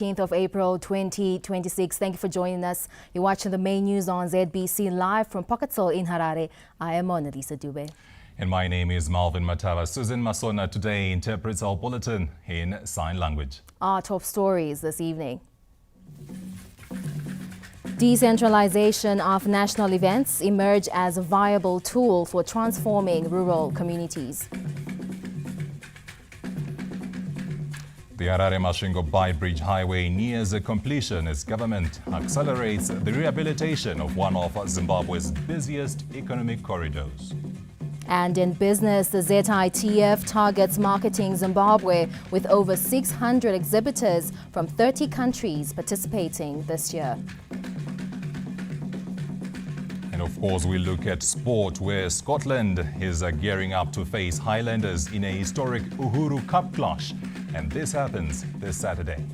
15th of April 2026. Thank you for joining us. You're watching the main news on ZBC live from Pockett's in Harare. I am Mona Lisa Dube. And my name is Malvin Matava. Susan Masona today interprets our bulletin in sign language. Our top stories this evening. Decentralization of national events emerge as a viable tool for transforming rural communities. The Harare-Masvingo By-Bridge Highway nears a completion as government accelerates the rehabilitation of one of Zimbabwe's busiest economic corridors. And in business, the ZITF targets marketing Zimbabwe with over 600 exhibitors from 30 countries participating this year. And of course, we look at sport, where Scotland is gearing up to face Highlanders in a historic Uhuru Cup clash. And this happens this Saturday.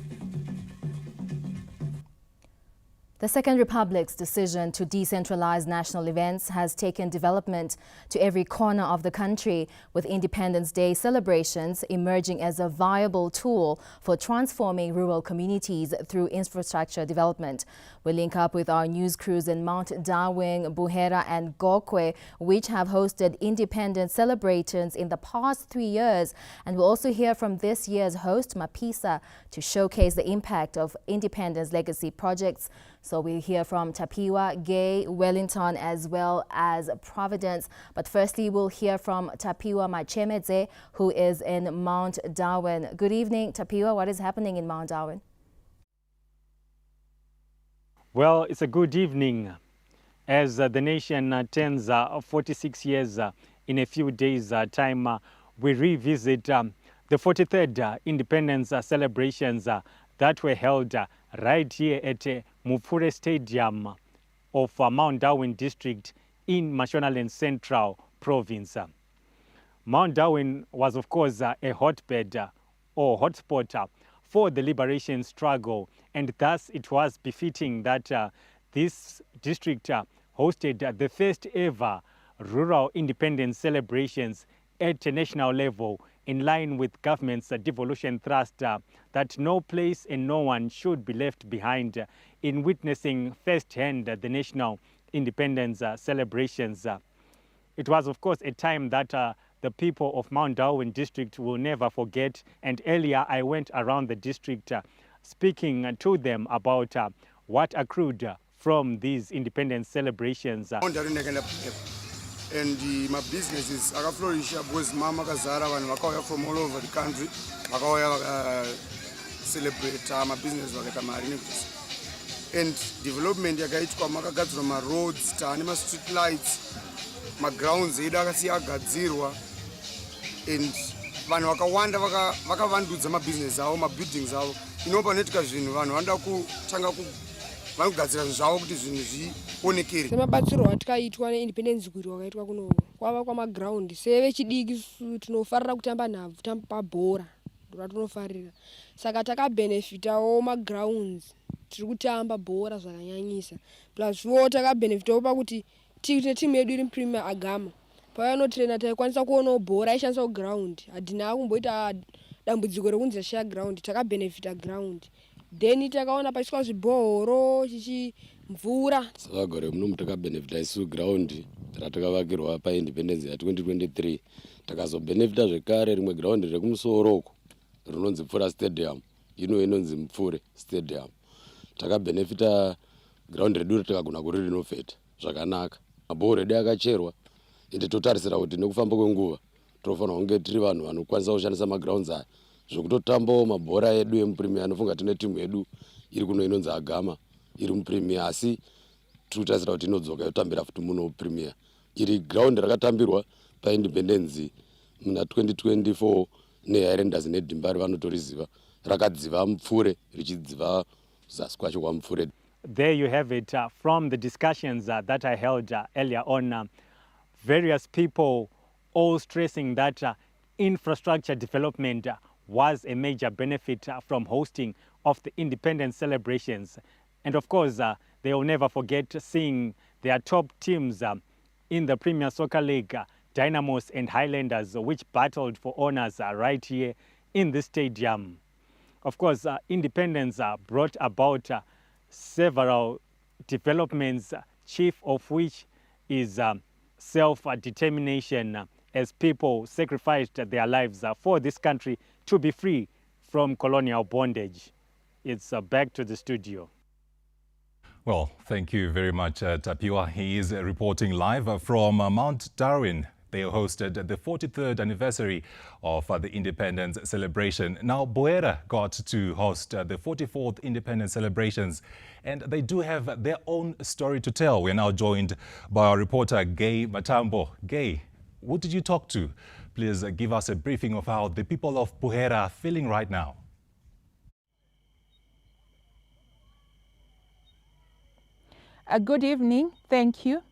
The Second Republic's decision to decentralize national events has taken development to every corner of the country, with Independence Day celebrations emerging as a viable tool for transforming rural communities through infrastructure development. We link up with our news crews in Mount Darwin, Buhera and Gokwe, which have hosted independence celebrations in the past 3 years. And we'll also hear from this year's host, Maphisa, to showcase the impact of independence legacy projects. So we'll hear from Tapiwa, Gay, Wellington, as well as Providence. But firstly, we'll hear from Tapiwa Machemedze, who is in Mount Darwin. Good evening, Tapiwa. What is happening in Mount Darwin? Well, it's a good evening as the nation turns 46 years in a few days' time. We revisit the 43rd independence celebrations that were held right here at Mupure Stadium of Mount Darwin District in Mashonaland Central Province. Mount Darwin was, of course, a hotbed or hotspot for the liberation struggle, and thus it was befitting that this district hosted the first ever rural independence celebrations at a national level, in line with government's devolution thrust that no place and no one should be left behind in witnessing firsthand the national independence celebrations. It was, of course, a time that the people of Mount Darwin district will never forget. And earlier I went around the district speaking to them about what accrued from these independence celebrations. And my business is flourish because mama kazara vanhu vakauya from all over the country vakauya celebrate my business vakaita mari nekuti. And development yakaitwa makagadzirwa maroads, tane street lights, grounds edu akagadzirwa, and vanhu vakawanda vakavandudza mabusiness avo, buildings avo. Inopanoitika zvinhu vanhu vanoda kutanga vanogadzira zvinhu zvavo kuti zvinhu zvionekere. Semabatsiro atakaitwa neindependence guru wakaitwa kuno kwava kwamaground sevechidiki tinofarira kutamba nhabvu, kutamba bhora ndora tinofarira. Saka takabenefitawo magrounds, tiri kutamba bhora zvakanyanyisa. Pluswo takabenefitawo pakuti timu yedu iri Premier Agama pavanotraina taikwanisa kuonawo bhora aishandisa ground. Hadina kumboita dambudziko rekunzi share ground, takabenefita ground. Then takaona paiswa zvibhoro chichimvura. Sagore muno takabenefita isu ground ratakavakirwa pa independence ya 2023. Takazobenefita zvekare rimwe ground rekumusoro rinonzi Mfura Stadium, inonzi Mfure Stadium. Takabenefita ground redu takagona kuri renovate zvakanaka. Mabhoro edu akacherwa ende totarisira kuti nekufamba kwenguva tofanira kunge tiri vanhu vanokwanisa kushandisa magrounds aya zvokutotambawo mabhora edu emupremier. Anofunga tine timu yedu iri kuno inonzi Agama iri mupremier, asi tinotarisira kuti inodzoka yotambira futi muno premier. Iri ground rakatambirwa paindependence muna 2024 neHighlanders neDimbari vanotoriziva, rakadziva Mupfure richidziva zasi kwacho kwaMupfure. There you have it from the discussions that I held earlier on. Various people all stressing that infrastructure development was a major benefit from hosting of the independence celebrations. And of course, they will never forget seeing their top teams in the Premier Soccer League, Dynamos and Highlanders, which battled for honors right here in the stadium. Of course, independence brought about several developments, chief of which is self-determination, as people sacrificed their lives for this country to be free from colonial bondage. It's back to the studio. Well, thank you very much, Tapiwa. He is reporting live from Mount Darwin. They hosted the 43rd anniversary of the independence celebration. Now, Buhera got to host the 44th independence celebrations, and they do have their own story to tell. We're now joined by our reporter, Gay Matambo. Gay, who did you talk to? Please give us a briefing of how the people of Buhera are feeling right now. Good evening. Thank you.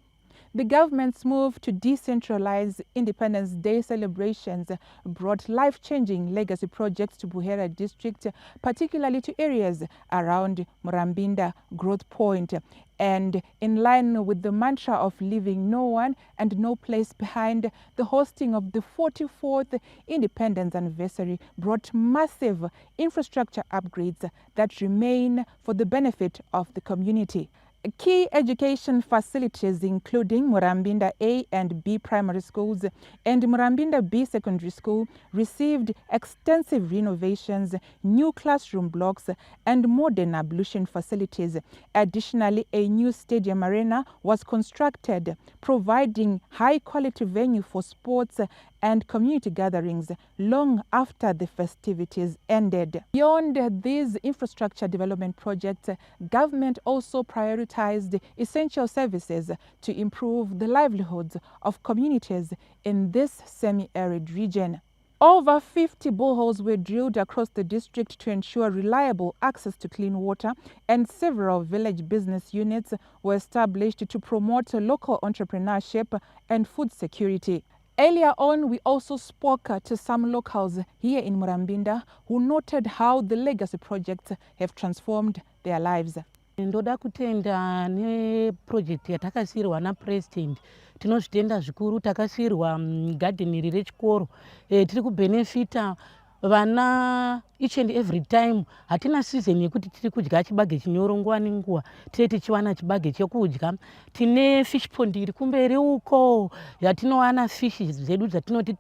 The government's move to decentralize Independence Day celebrations brought life-changing legacy projects to Buhera district, particularly to areas around Murambinda Growth Point. And in line with the mantra of leaving no one and no place behind, the hosting of the 44th independence anniversary brought massive infrastructure upgrades that remain for the benefit of the community. Key education facilities, including Murambinda A and B primary schools and Murambinda B secondary school, received extensive renovations, new classroom blocks, and modern ablution facilities. Additionally, a new stadium arena was constructed, providing high-quality venue for sports and community gatherings long after the festivities ended. Beyond these infrastructure development projects, government also prioritized essential services to improve the livelihoods of communities in this semi-arid region. Over 50 boreholes were drilled across the district to ensure reliable access to clean water, and several village business units were established to promote local entrepreneurship and food security. Earlier on, we also spoke to some locals here in Murambinda who noted how the legacy projects have transformed their lives. Ndoda kutenda neproject yatakasirwa na president. Tinozvitenda zvikuru, takasirwa garden iri rechikoro. Tiri kubenefita vana each and every time. Hatina season yekuti tiri kudya chibage chinyoro nguva nenguva, tiri tichiwana chibage chekudya. Tine fish pond iri kumberi uko yatinowana fish zedu dzatinoti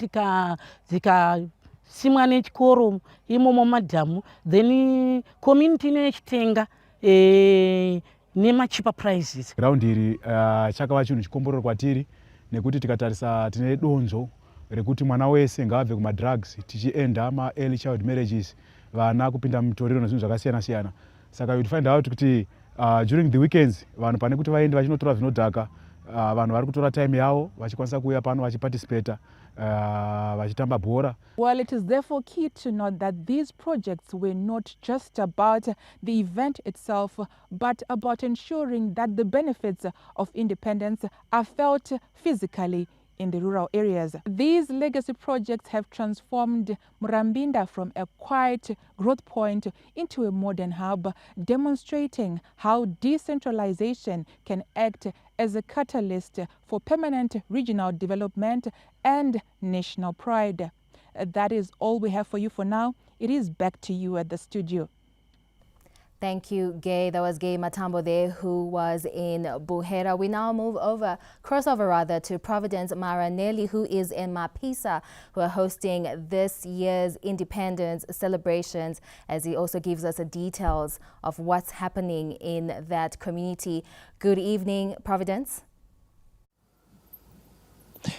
dzikasimwa nechikoro imomo madhamu, then community nechitenga nema cheaper prices. Ground iri chakava chinhu chikomborero kwatiri nekuti tikatarisa tine donzo rekuti mwana wese ngaabve kuma drugs tichienda ma early child marriages, vana kupinda mutoriro nezvinhu zvakasiyana siyana. Saka you find out kuti during the weekends vanhu pane kuti vaende vachinotora zvinodhaka, vanhu vari kutora time yavo vachikwanisa kuuya pano vachiparticipate vachitamba bhora. Well, it is therefore key to note that these projects were not just about the event itself, but about ensuring that the benefits of independence are felt physically in the rural areas. These legacy projects have transformed Murambinda from a quiet growth point into a modern hub, demonstrating how decentralization can act as a catalyst for permanent regional development and national pride. That is all we have for you for now. It is back to you at the studio. Thank you, Gay. That was Gay Matambo there, who was in Buhera. We now crossover to Providence Maranelli, who is in Maphisa, who are hosting this year's independence celebrations, as he also gives us the details of what's happening in that community. Good evening, Providence.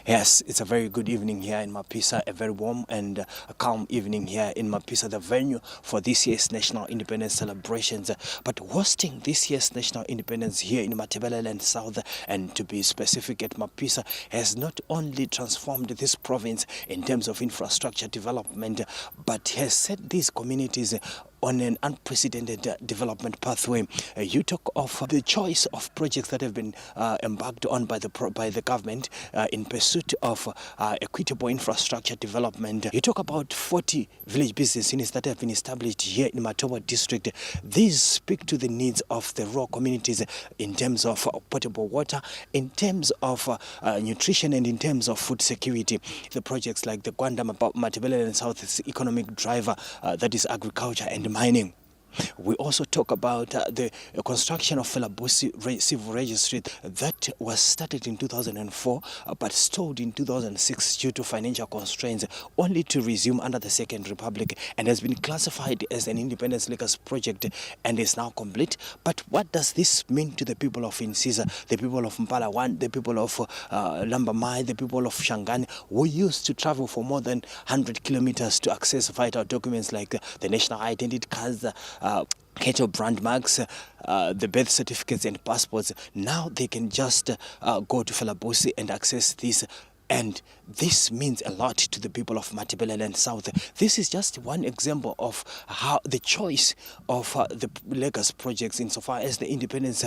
Yes, it's a very good evening here in Maphisa, a very warm and a calm evening here in Maphisa, the venue for this year's National Independence celebrations. But hosting this year's National Independence here in Matabeleland South, and to be specific at Maphisa, has not only transformed this province in terms of infrastructure development, but has set these communities on an unprecedented development pathway. You talk of the choice of projects that have been embarked on by the government in pursuit of equitable infrastructure development. You talk about 40 village business units that have been established here in Matoba district. These speak to the needs of the rural communities in terms of potable water, in terms of nutrition, and in terms of food security. The projects like the Gwanda Matabeleland South's economic driver, that is agriculture and mining. We also talk about the construction of Phalabusi Civil Registry that was started in 2004 but stalled in 2006 due to financial constraints, only to resume under the Second Republic, and has been classified as an independence legacy project and is now complete. But what does this mean to the people of Insisa, the people of Mpala 1, the people of Lambamai, the people of Shangani, who used to travel for more than 100 kilometers to access vital documents like the national identity cards, cattle brand marks, the birth certificates and passports? Now they can just go to Phalabusi and access these. And this means a lot to the people of Matabeleland South. This is just one example of how the choice of the legacy projects insofar as the independence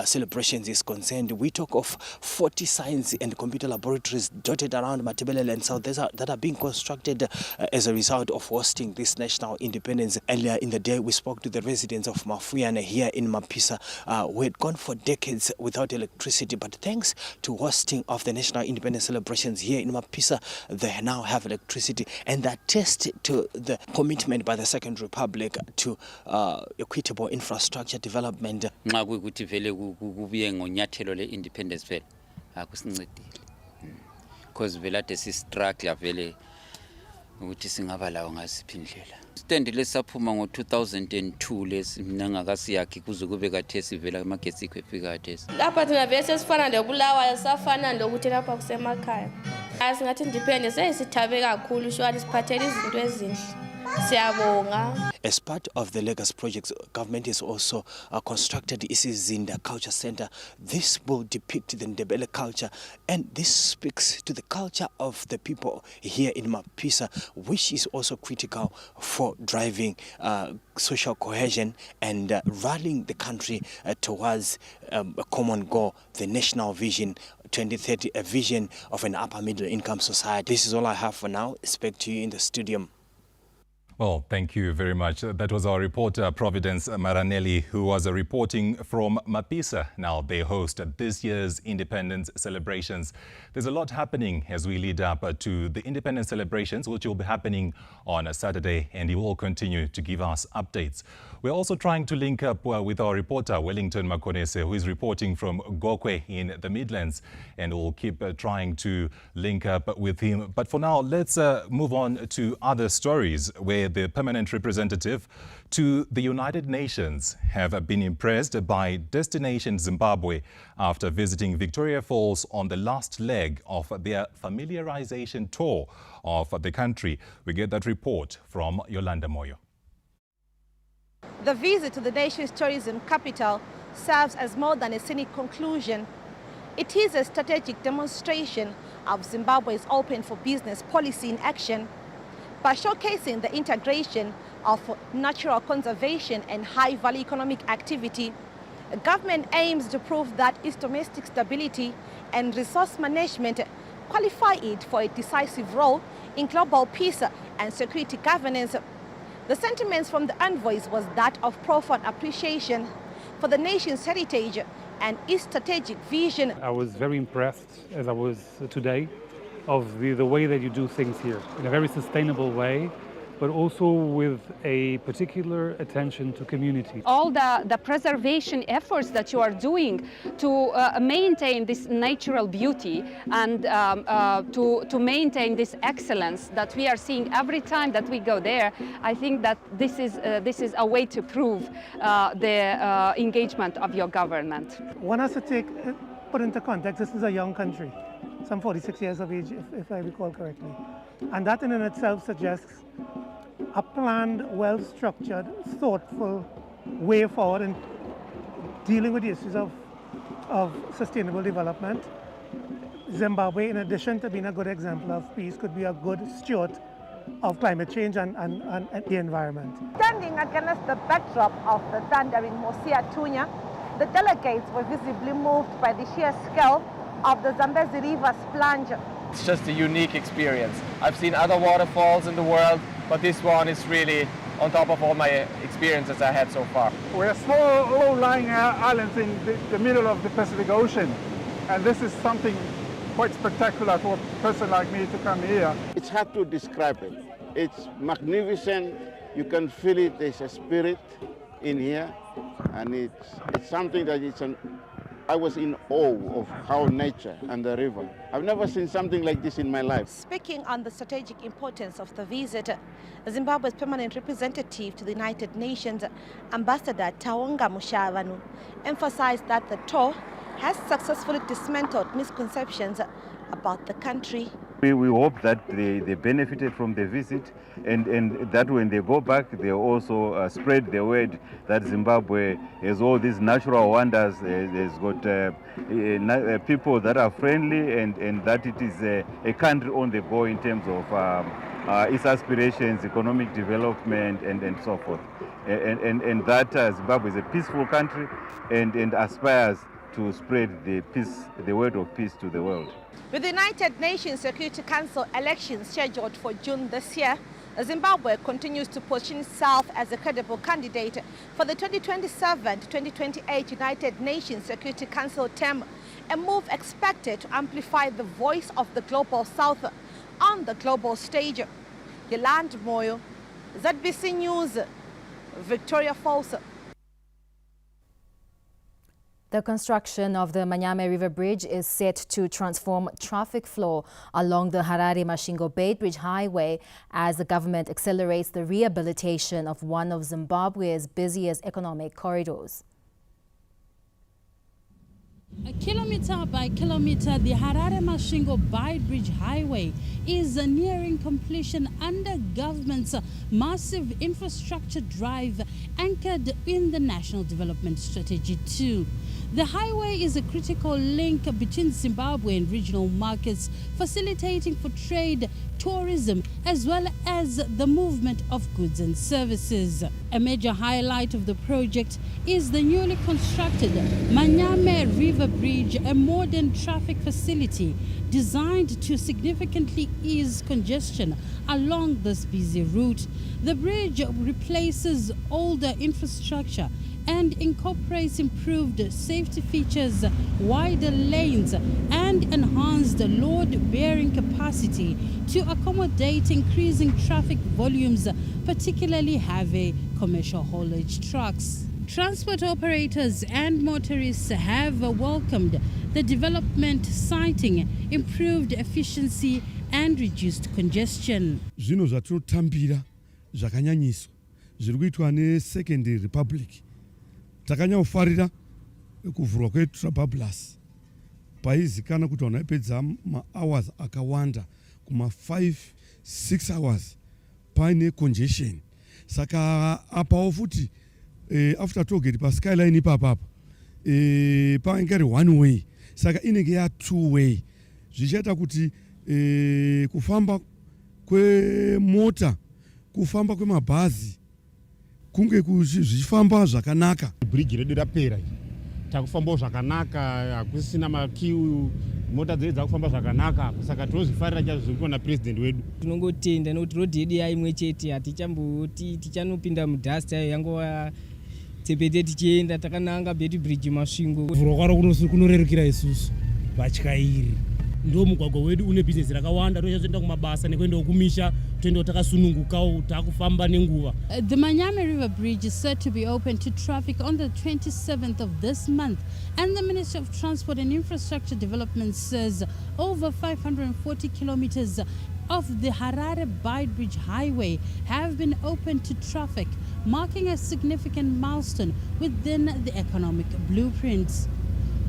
celebrations is concerned. We talk of 40 science and computer laboratories dotted around Matabeleland South that are being constructed as a result of hosting this national independence. Earlier in the day, we spoke to the residents of Maphisa here in Maphisa, who had gone for decades without electricity, but thanks to hosting of the national independence celebration here in Maphisa, they now have electricity, and that attest to the commitment by the Second Republic to equitable infrastructure development. Nxa kuyikuthi vele kubuye ngonyathelo le-independence vele akusincedile because vele ade si-struggle vele ukuthi singaba lawo ngasiphi indlela. Stand lesaphuma ngo-2002 lesi mina ngakasiyakhi kuze kube kathesi vela amagetsi ikhwefika kathesi. Lapha thina vele sesifana nobulawayo safana lokuthi lapha kusemakhaya. Asingathi independence sesithabe kakhulu shwari siphathele izinto ezinhle. Siyabonga. As part of the legacy projects, government has also constructed Isizinda Culture Center. This will depict the Ndebele culture, and this speaks to the culture of the people here in Maphisa, which is also critical for driving social cohesion and rallying the country towards a common goal, the national vision 2030, a vision of an upper middle income society. This is all I have for now. Speak to you in the studio. Well, thank you very much. That was our reporter, Providence Maranelli, who was reporting from Maphisa. Now, they host this year's independence celebrations. There's a lot happening as we lead up to the independence celebrations, which will be happening on a Saturday, and he will continue to give us updates. We're also trying to link up with our reporter, Wellington Makonese, who is reporting from Gokwe in the Midlands, and we'll keep trying to link up with him. But for now, let's move on to other stories where the permanent representative to the United Nations have been impressed by Destination Zimbabwe after visiting Victoria Falls on the last leg of their familiarization tour of the country. We get that report from Yolanda Moyo. The visit to the nation's tourism capital serves as more than a scenic conclusion. It is a strategic demonstration of Zimbabwe's open for business policy in action, by showcasing the integration of natural conservation and high-value economic activity. The government aims to prove that its domestic stability and resource management qualify it for a decisive role in global peace and security governance. The sentiments from the envoys was that of profound appreciation for the nation's heritage and its strategic vision. I was very impressed, as I was today, of the way that you do things here in a very sustainable way, but also with a particular attention to community. All the preservation efforts that you are doing to maintain this natural beauty and to maintain this excellence that we are seeing every time that we go there, I think that this is a way to prove the engagement of your government. One has to put into context, this is a young country, some 46 years of age, if I recall correctly. And that in itself suggests a planned, well-structured, thoughtful way forward in dealing with the issues of sustainable development. Zimbabwe, in addition to being a good example of peace, could be a good steward of climate change and the environment. Standing against the backdrop of the thundering Mosia Tunya, the delegates were visibly moved by the sheer scale of the Zambezi River's plunge. It's just a unique experience. I've seen other waterfalls in the world, but this one is really on top of all my experiences I had so far. We're small, low-lying islands in the middle of the Pacific Ocean, and this is something quite spectacular for a person like me to come here. It's hard to describe it. It's magnificent, You can feel it, there's a spirit in here, and it's something that I was in awe of how nature and the river. I've never seen something like this in my life. Speaking on the strategic importance of the visit, Zimbabwe's permanent representative to the United Nations, Ambassador Taonga Mushavanu, emphasized that the tour has successfully dismantled misconceptions about the country. We hope that they benefited from the visit and that when they go back, they also spread the word that Zimbabwe has all these natural wonders, has got people that are friendly and that it is a country on the go in terms of its aspirations, economic development and so forth. And that Zimbabwe is a peaceful country and aspires to spread the word of peace to the world. With the United Nations Security Council elections scheduled for June this year, Zimbabwe continues to position itself as a credible candidate for the 2027-2028 United Nations Security Council term, a move expected to amplify the voice of the Global South on the global stage. Yolande Moyo, ZBC News, Victoria Falls. The construction of the Manyame River Bridge is set to transform traffic flow along the Harare-Masvingo Beitbridge Highway as the government accelerates the rehabilitation of one of Zimbabwe's busiest economic corridors. Kilometer by kilometer, the Harare-Masvingo Beitbridge Highway is nearing completion under government's massive infrastructure drive anchored in the National Development Strategy 2. The highway is a critical link between Zimbabwe and regional markets, facilitating for trade, tourism, as well as the movement of goods and services. A major highlight of the project is the newly constructed Manyame River Bridge, a modern traffic facility designed to significantly ease congestion along this busy route. The bridge replaces older infrastructure and incorporates improved safety features, wider lanes, and enhanced load-bearing capacity to accommodate increasing traffic volumes, particularly heavy commercial haulage trucks. Transport operators and motorists have welcomed the development, citing improved efficiency and reduced congestion. Zvino zvatinotambira zvakanyanyiswa zviri kuitwa neSecond Republic. Takanyaofarira kuvhurwa kweTrabablas paizikana kuti vanhu vaipedza mahours akawanda kuma5-6 hours paine congestion. Saka apawo futi after tollgate paskyline ipapapa painge ri one way, saka inenge ya two way, zvichaita kuti kufamba kwemota, kufamba kwemabhazi kunge zvichifamba zvakanaka. Bridge redu rapera, takufambawo zvakanaka, hakusina makiu, mota dzedu dzakufamba zvakanaka, saka tinozvifarira chaizvo zviri kuona president wedu. Tinongotenda nokuti rodhi yedu yaimwe chete, hatichamboti tichanopinda mudhasti ayo yangova tsepete tichienda takananga Beti Bridge Masvingo. Kuvhurwa kwaro kunorerukira isusu vatyairi. Ndo mugwagwa wedu une business rakawanda, toenda kumabasa nekuenda kumisha, toenda takasunungukawo takufamba nenguva. The Manyame River Bridge is set to be open to traffic on the 27th of this month, and the Ministry of Transport and Infrastructure Development says over 540 kilometers of the Harare Beitbridge Highway have been opened to traffic, marking a significant milestone within the economic blueprints.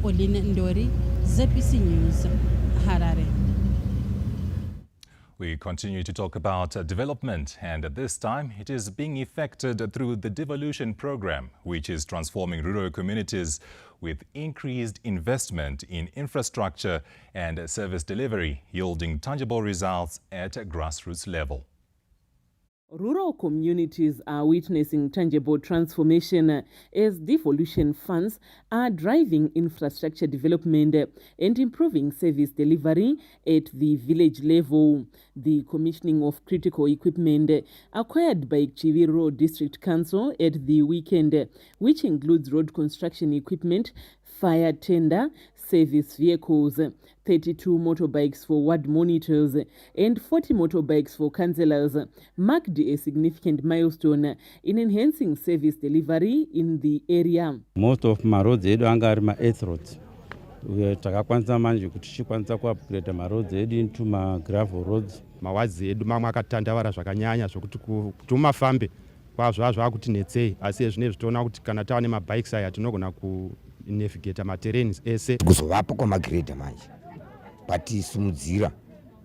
Olina Ndori, ZBC News, Harare. We continue to talk about development, and at this time it is being effected through the Devolution program, which is transforming rural communities with increased investment in infrastructure and service delivery, yielding tangible results at a grassroots level. Rural communities are witnessing tangible transformation as devolution funds are driving infrastructure development and improving service delivery at the village level. The commissioning of critical equipment acquired by Chiviro District Council at the weekend, which includes road construction equipment, fire tender, service vehicles, 32 motorbikes for ward monitors and 40 motorbikes for councillors marked a significant milestone in enhancing service delivery in the area. Most of my roads anga ari ma-earth roads. Takakwanisa manje kuti tichikwanisa kuupgrade ma-roads edu into ma-gravel roads. Mawadzi edu mamwe akatandavara zvakanyanya zvokuti kuti umafambe zvaakutinetsei, asi zvinezvi toona kuti kana tava nemabikes aya tinogona kunavigata materrains ese. Kuzovapo kwamagredha manje patisimudzira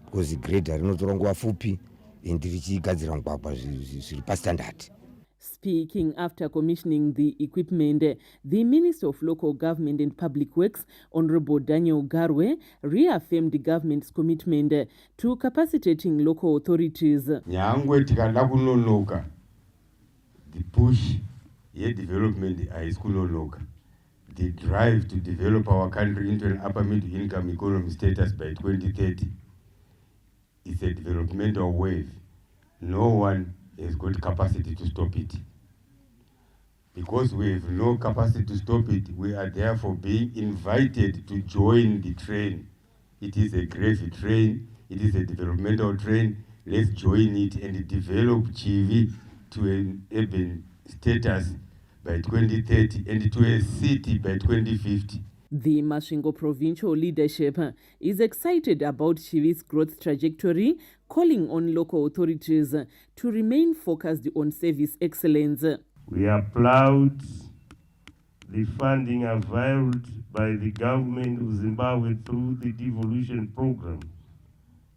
because gredha rinotora nguva pfupi ende richigadzira mugwagwa zviri pastandard. Speaking after commissioning the equipment, the Minister of Local Government and Public Works, Honorable Daniel Gokwe, reaffirmed the government's commitment to capacitating local authorities. Nyangwe tikada kunonoka, the push ye development is kunonoka. The drive to develop our country into an upper middle income economy status by 2030 is a developmental wave. No one has got capacity to stop it. Because we have no capacity to stop it, we are therefore being invited to join the train. It is a gravy train, it is a developmental train. Let's join it and develop Chivi to an urban status by 2030 and to a city by 2050. The Masvingo provincial leadership is excited about Chivi's growth trajectory, calling on local authorities to remain focused on service excellence. We applaud the funding availed by the government of Zimbabwe through the Devolution program,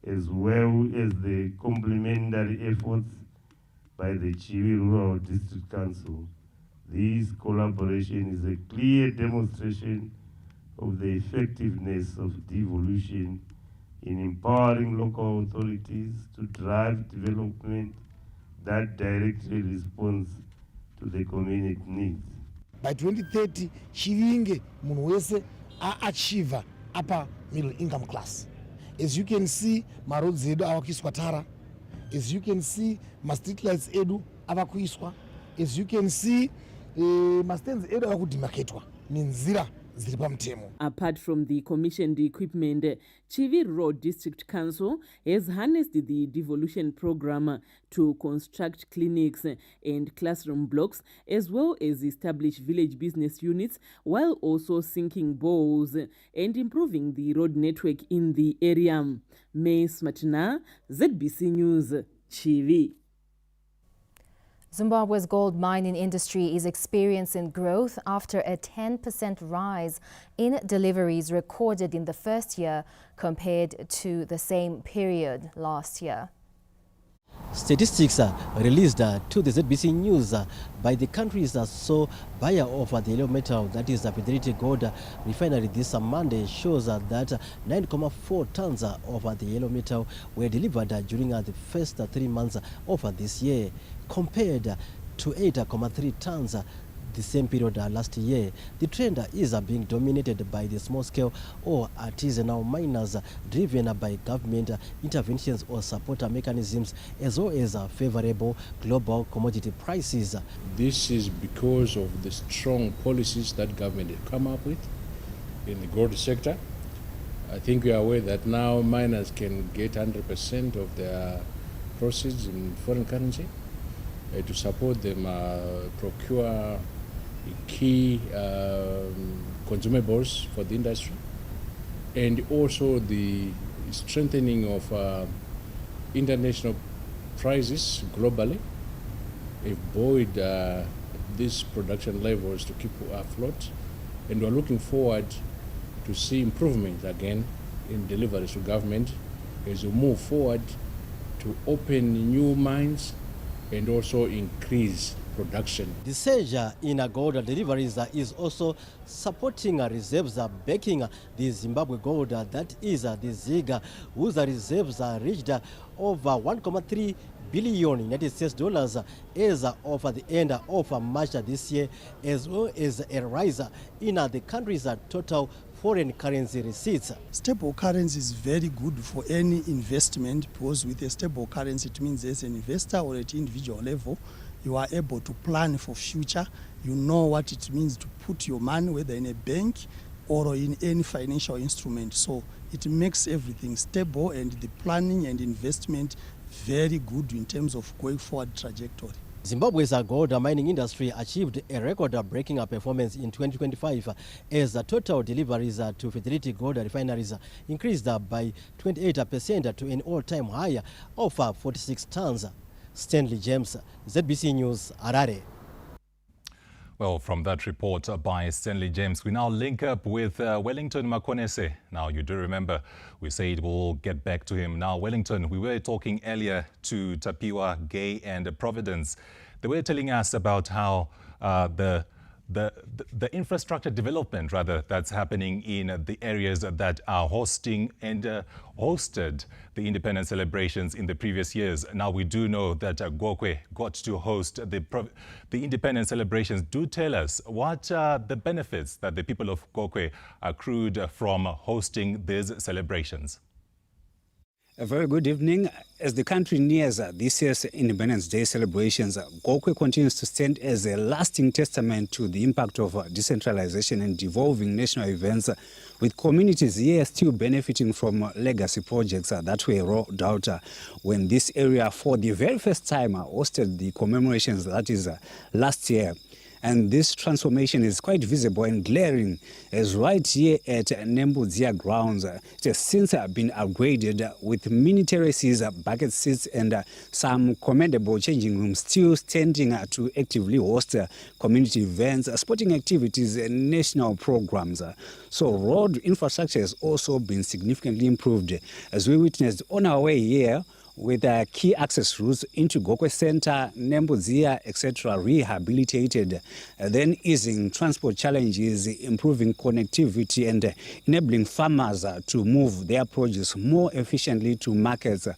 as well as the complementary efforts by the Chivi Rural District Council. This collaboration is a clear demonstration of the effectiveness of devolution in empowering local authorities to drive development that directly responds to the community needs. By 2030, Chivinge munhu wese achieve upper middle income class. As you can see, maroads edu avakuiswa tara. As you can see, street lights edu avakuiswa. As you can see, stands edu avakudemarkatwa nenzira. Apart from the commissioned equipment, Chivi Road District Council has harnessed the devolution program to construct clinics and classroom blocks, as well as establish village business units, while also sinking boreholes and improving the road network in the area. May Smatna, ZBC News, Chivi. Zimbabwe's gold mining industry is experiencing growth after a 10% rise in deliveries recorded in the first year compared to the same period last year. Statistics released to the ZBC News by the country's sole buyer of the yellow metal, that is the Fidelity Gold Refinery, this Monday shows that 9.4 tons of the yellow metal were delivered during the first 3 months of this year, compared to 8.3 tons the same period last year. The trend is being dominated by the small-scale or artisanal miners, driven by government interventions or support mechanisms, as well as favorable global commodity prices. This is because of the strong policies that government has come up with in the gold sector. I think we are aware that now miners can get 100% of their proceeds in foreign currency to support them procure key consumables for the industry, and also the strengthening of international prices globally have buoyed these production levels to keep afloat, and we're looking forward to see improvement again in deliveries to government as we move forward to open new mines and also increase production. The surge in gold deliveries is also supporting reserves backing the Zimbabwe gold, that is the ZIG, whose reserves reached over 1.3 billion United States dollars as of the end of March this year, as well as a rise in the country's total foreign currency receipts. Stable currency is very good for any investment, because with a stable currency it means as an investor or at individual level you are able to plan for future. You know what it means to put your money, whether in a bank, or in any financial instrument. So it makes everything stable and the planning and investment very good in terms of going forward trajectory. Zimbabwe's gold mining industry achieved a record-breaking performance in 2025 as total deliveries to Fidelity Gold refineries increased by 28% to an all-time high of 46 tons. Stanley James, ZBC News, Harare. Well, from that report by Stanley James, we now link up with Wellington Makonese. Now, you do remember we said we'll get back to him. Now, Wellington, we were talking earlier to Tapiwa, Gay and Providence. They were telling us about how the infrastructure development, rather, that's happening in the areas that are hosting and hosted the independence celebrations in the previous years. Now, we do know that Gokwe got to host the independence celebrations. Do tell us, what are the benefits that the people of Gokwe accrued from hosting these celebrations? A very good evening. As the country nears this year's Independence Day celebrations, Gokwe continues to stand as a lasting testament to the impact of decentralization and devolving national events, with communities here still benefiting from legacy projects that were rolled out when this area for the very first time hosted the commemorations, that is last year. And this transformation is quite visible and glaring, as right here at Nembudzia grounds, it has since been upgraded with mini terraces, bucket seats and some commendable changing rooms still standing to actively host community events, sporting activities and national programs. So road infrastructure has also been significantly improved, as we witnessed on our way here, with key access routes into Gokwe Center, Nembudzia, etc. rehabilitated, then easing transport challenges, improving connectivity and enabling farmers to move their produce more efficiently to markets,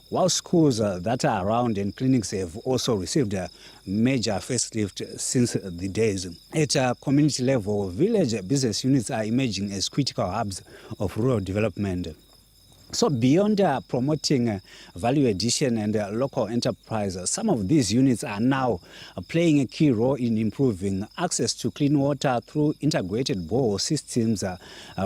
while schools that are around and clinics have also received a major facelift since the days. At a community level, village business units are emerging as critical hubs of rural development. So beyond promoting value addition and local enterprise, some of these units are now playing a key role in improving access to clean water through integrated borehole systems,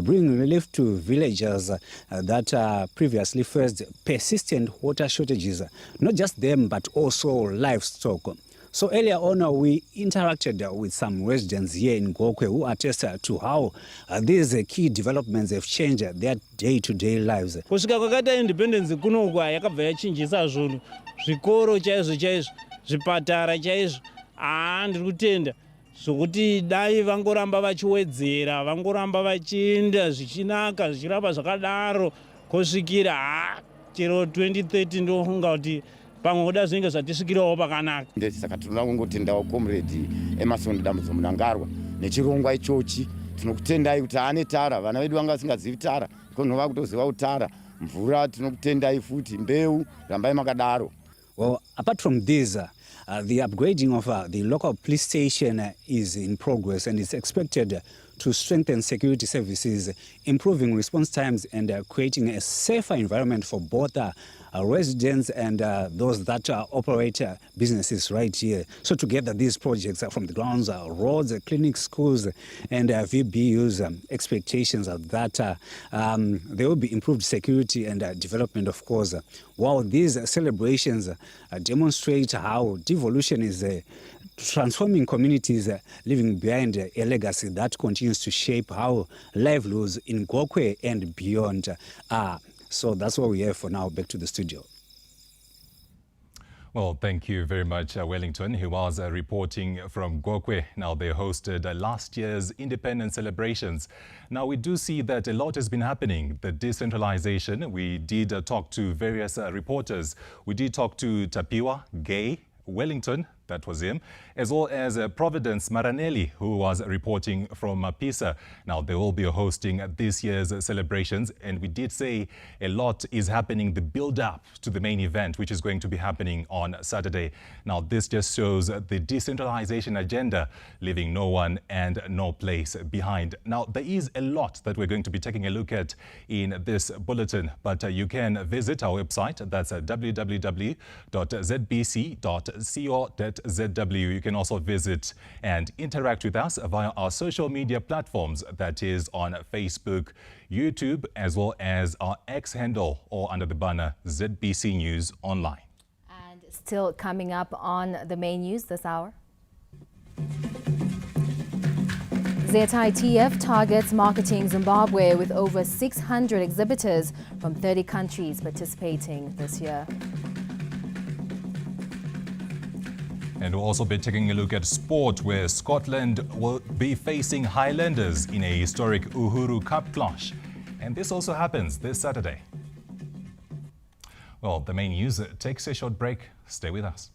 bringing relief to villagers that previously faced persistent water shortages, not just them but also livestock. So earlier on, we interacted with some residents here in Gokwe who attest to how these key developments have changed their day-to-day lives. Kusvika kwakaita independence kunogwa yakabva yachinjisa zvinhu, zvikoro chaizvo zvipatara chaizvo. Ndiri kutenda zvokuti dai vangoramba vachiwedzera, vangoramba vachienda zvichinaka, zvichiramba zvakadaro kusvikira chero 2030 ndofunga kuti pamwe kuda zvinenge zvatisvikirawo pakanaka. Saka tinoda kungotendawo comrade Emerson Dambudzo Munangarwa nechirongwa ichochi. Tinokutendai kuti ane tara, vana vedu vanga vasingazivi tara, konova kutoziva utara, mvura tinokutendai futi, mbeu rambai makadaro. Well, apart from this, the upgrading of the local police station is in progress and is expected to strengthen security services, improving response times and creating a safer environment for both residents and those that operate businesses right here. So together these projects from the grounds, roads, clinics, schools and VBU's expectations are that there will be improved security and development, of course, while these celebrations demonstrate how devolution is transforming communities, leaving behind a legacy that continues to shape how livelihoods in Gokwe and beyond are. So that's what we have for now. Back to the studio. Well, thank you very much, Wellington, who was reporting from Gokwe. Now, they hosted last year's independence celebrations. Now, we do see that a lot has been happening. The decentralization, we did talk to various reporters. We did talk to Tapiwa, Gay, Wellington, that was him, as well as Providence Maranelli, who was reporting from Maphisa. Now, they will be hosting this year's celebrations, and we did say a lot is happening, the build-up to the main event, which is going to be happening on Saturday. Now, this just shows the decentralization agenda, leaving no one and no place behind. Now, there is a lot that we're going to be taking a look at in this bulletin, but you can visit our website. That's www.zbc.co.za. ZW. You can also visit and interact with us via our social media platforms, that is on Facebook, YouTube, as well as our X handle, or under the banner ZBC News Online. And still coming up on the main news this hour. ZITF targets marketing Zimbabwe with over 600 exhibitors from 30 countries participating this year. And we'll also be taking a look at sport, where Scotland will be facing Highlanders in a historic Uhuru Cup clash. And this also happens this Saturday. Well, the main news takes a short break. Stay with us.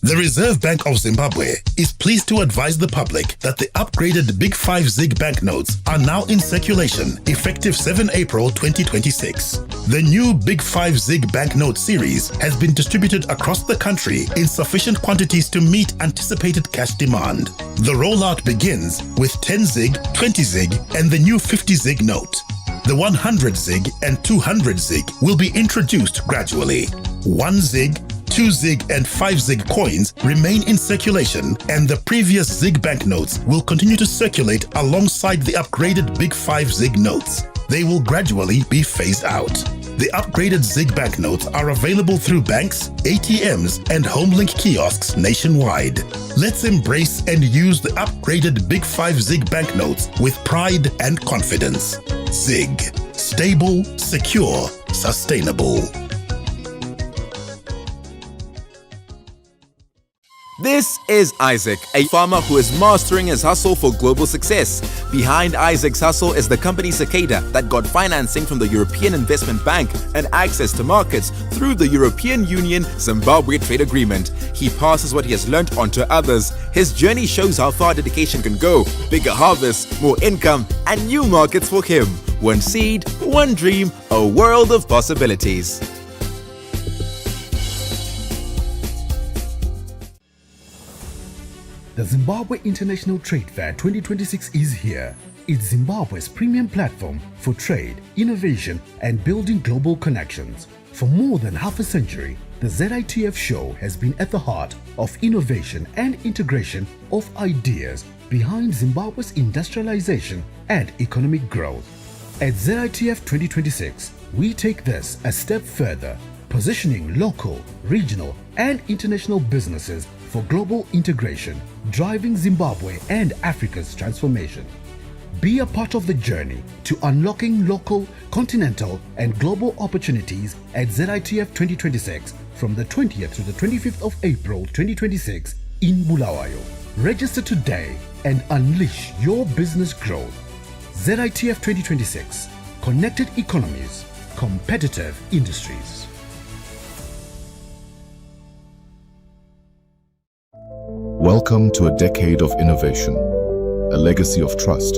The Reserve Bank of Zimbabwe is pleased to advise the public that the upgraded Big 5 ZiG banknotes are now in circulation, effective 7 April 2026. The new Big 5 ZiG banknote series has been distributed across the country in sufficient quantities to meet anticipated cash demand. The rollout begins with 10 ZiG, 20 ZiG, and the new 50 ZiG note. The 100 ZiG and 200 ZiG will be introduced gradually. 1 ZiG, 2 ZiG and 5 ZiG coins remain in circulation, and the previous ZiG banknotes will continue to circulate alongside the upgraded Big 5 ZiG notes. They will gradually be phased out. The upgraded ZiG banknotes are available through banks, ATMs, and HomeLink kiosks nationwide. Let's embrace and use the upgraded Big 5 ZiG banknotes with pride and confidence. ZiG. Stable, secure, sustainable. This is Isaac, a farmer who is mastering his hustle for global success. Behind Isaac's hustle is the company Cicada that got financing from the European Investment Bank and access to markets through the European Union Zimbabwe Trade Agreement. He passes what he has learnt on to others. His journey shows how far dedication can go. Bigger harvests, more income, and new markets for him. One seed, one dream, a world of possibilities. The Zimbabwe International Trade Fair 2026 is here. It's Zimbabwe's premium platform for trade, innovation, and building global connections. For more than half a century, the ZITF show has been at the heart of innovation and integration of ideas behind Zimbabwe's industrialization and economic growth. At ZITF 2026, we take this a step further, positioning local, regional, and international businesses for global integration, driving Zimbabwe and Africa's transformation. Be a part of the journey to unlocking local, continental, and global opportunities at ZITF 2026 from the 20th to the 25th of April 2026 in Bulawayo. Register today and unleash your business growth. ZITF 2026, Connected Economies, Competitive Industries. Welcome to a decade of innovation, a legacy of trust,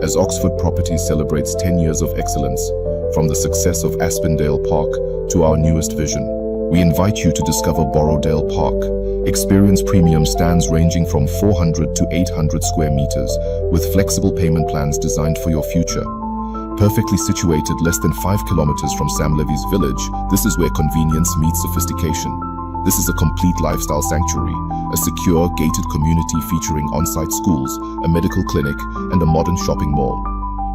as Oxford Properties celebrates 10 years of excellence, from the success of Aspendale Park to our newest vision. We invite you to discover Borrowdale Park. Experience premium stands ranging from 400 to 800 square meters, with flexible payment plans designed for your future. Perfectly situated less than 5 kilometers from Sam Levy's village, this is where convenience meets sophistication. This is a complete lifestyle sanctuary, a secure, gated community featuring on-site schools, a medical clinic, and a modern shopping mall.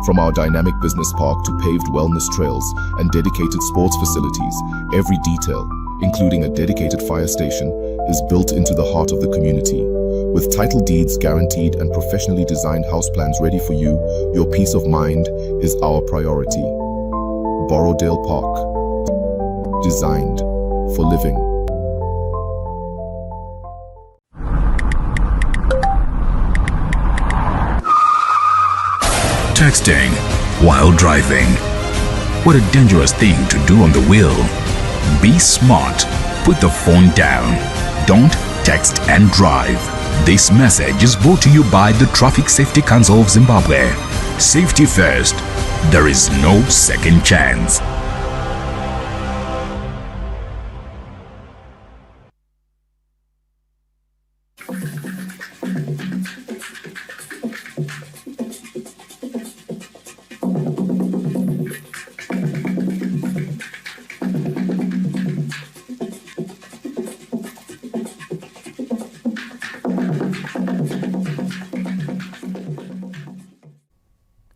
From our dynamic business park to paved wellness trails and dedicated sports facilities, every detail, including a dedicated fire station, is built into the heart of the community. With title deeds guaranteed and professionally designed house plans ready for you, your peace of mind is our priority. Borrowdale Park. Designed for living. Texting while driving. What a dangerous thing to do on the wheel. Be smart. Put the phone down. Don't text and drive. This message is brought to you by the Traffic Safety Council of Zimbabwe. Safety first. There is no second chance.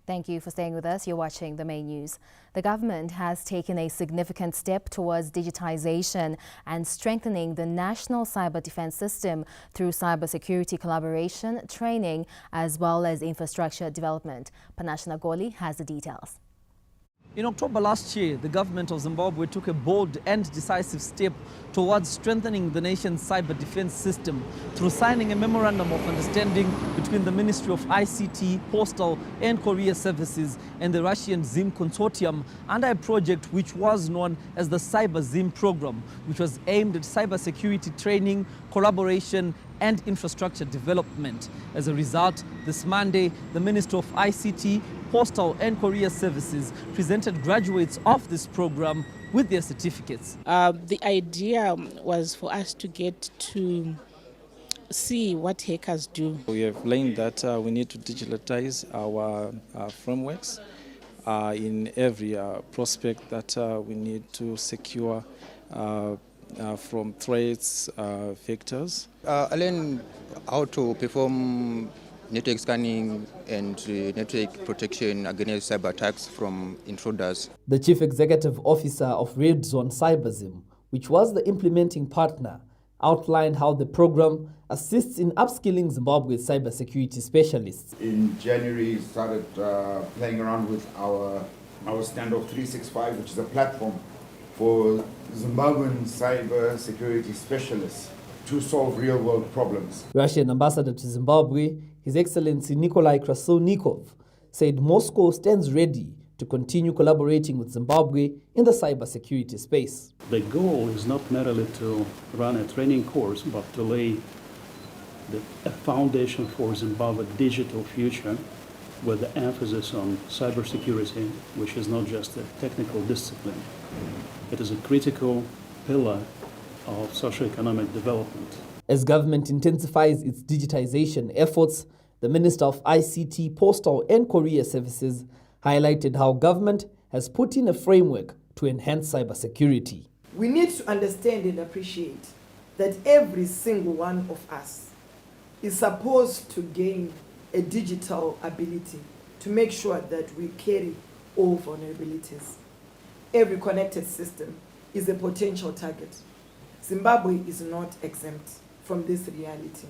Thank you for staying with us. You're watching the main news. The government has taken a significant step towards digitization and strengthening the national cyber defense system through cybersecurity collaboration, training, as well as infrastructure development. Panashna Goli has the details. In October last year, the government of Zimbabwe took a bold and decisive step towards strengthening the nation's cyber defense system through signing a memorandum of understanding between the Ministry of ICT, Postal and Courier Services and the Russian ZIM consortium under a project which was known as the Cyber ZIM program, which was aimed at cybersecurity training, collaboration and infrastructure development. As a result, this Monday, the Minister of ICT, Postal and Courier Services presented graduates of this program with their certificates. The idea was for us to get to see what hackers do. We have learned that we need to digitalize our frameworks in every prospect that we need to secure from threats, vectors. I learned how to perform network scanning and network protection against cyber attacks from intruders. The Chief Executive Officer of Red Zone CyberZim, which was the implementing partner, outlined how the program assists in upskilling Zimbabwe's cybersecurity specialists. In January, started playing around with our standoff 365, which is a platform for Zimbabwean cybersecurity specialists to solve real-world problems. Russian ambassador to Zimbabwe, His Excellency Nikolai Krasovnikov, said Moscow stands ready to continue collaborating with Zimbabwe in the cybersecurity space. The goal is not merely to run a training course, but to lay a foundation for Zimbabwe's digital future with the emphasis on cybersecurity, which is not just a technical discipline. It is a critical pillar of socioeconomic development. As government intensifies its digitization efforts, the Minister of ICT, Postal and Courier Services highlighted how government has put in a framework to enhance cybersecurity. We need to understand and appreciate that every single one of us is supposed to gain a digital ability to make sure that we carry all vulnerabilities. Every connected system is a potential target. Zimbabwe is not exempt from this reality.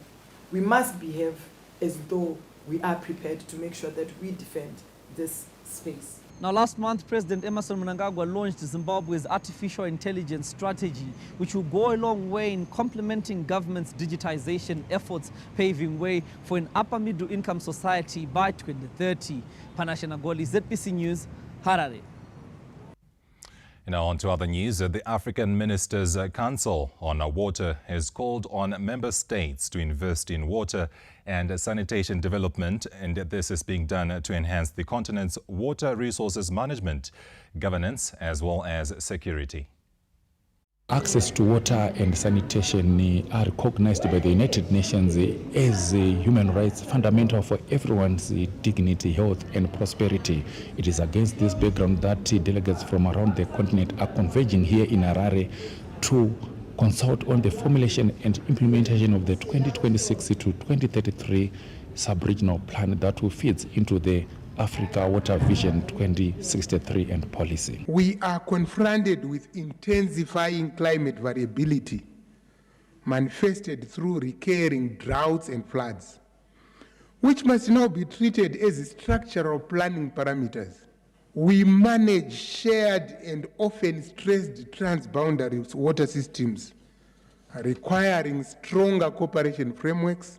We must behave as though we are prepared to make sure that we defend this space. Now, last month, President Emmerson Mnangagwa launched Zimbabwe's artificial intelligence strategy, which will go a long way in complementing government's digitization efforts, paving way for an upper middle income society by 2030. Panashna Goli, ZBC News, Harare. Now on to other news. The African Ministers' Council on Water has called on member states to invest in water and sanitation development, and this is being done to enhance the continent's water resources management, governance, as well as security. Access to water and sanitation are recognized by the United Nations as human rights fundamental for everyone's dignity, health and prosperity. It is against this background that delegates from around the continent are converging here in Harare to consult on the formulation and implementation of the 2026 to 2033 sub-regional plan that will feed into the Africa Water Vision 2063 and policy. We are confronted with intensifying climate variability manifested through recurring droughts and floods, which must now be treated as structural planning parameters. We manage shared and often stressed transboundary water systems, requiring stronger cooperation frameworks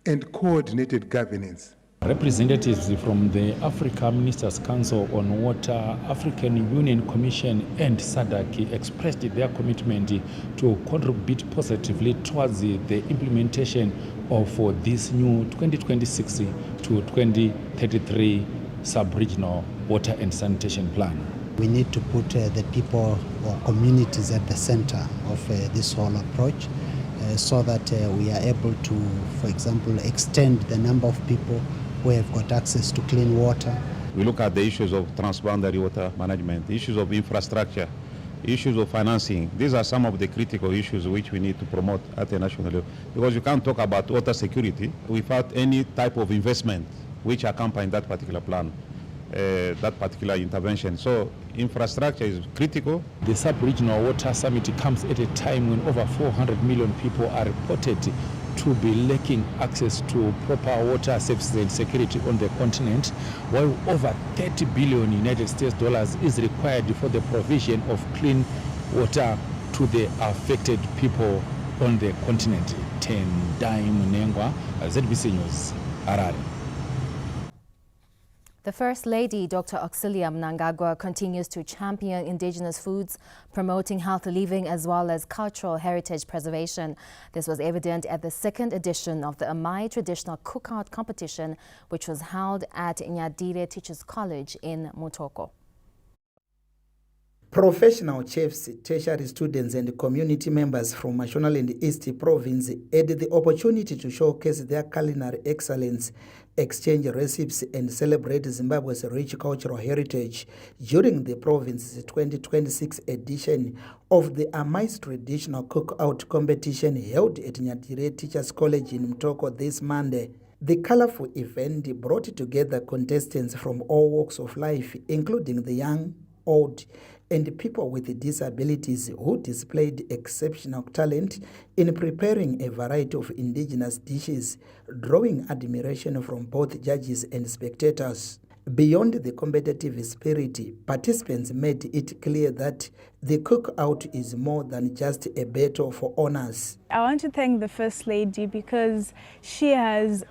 and coordinated governance. Representatives from the Africa Ministers' Council on Water, African Union Commission and SADC expressed their commitment to contribute positively towards the implementation of this new 2026 to 2033 sub-regional water and sanitation plan. We need to put the people or communities at the center of this whole approach so that we are able to, for example, extend the number of people who have got access to clean water. We look at the issues of transboundary water management, issues of infrastructure, issues of financing. These are some of the critical issues which we need to promote at the national level, because you can't talk about water security without any type of investment which accompany that particular plan. that particular intervention. So infrastructure is critical. The Sub-Regional Water Summit comes at a time when over 400 million people are reported to be lacking access to proper water services and security on the continent, while over 30 billion United States dollars is required for the provision of clean water to the affected people on the continent. Tendai Munengwa, ZBC News, Harare. The First Lady, Dr. Auxilia Mnangagwa, continues to champion indigenous foods, promoting healthy living as well as cultural heritage preservation. This was evident at the second edition of the Amai Traditional Cookout Competition, which was held at Nyadire Teachers College in Mutoko. Professional chefs, tertiary students and community members from Mashonaland East Province had the opportunity to showcase their culinary excellence, exchange recipes and celebrate Zimbabwe's rich cultural heritage during the province's 2026 edition of the Amai Traditional Cookout Competition held at Nyadire Teachers College in Mtoko this Monday. The colorful event brought together contestants from all walks of life, including the young, old, and people with disabilities who displayed exceptional talent in preparing a variety of indigenous dishes, drawing admiration from both judges and spectators. Beyond the competitive spirit, participants made it clear that the cookout is more than just a battle for honors. I want to thank the First Lady because she has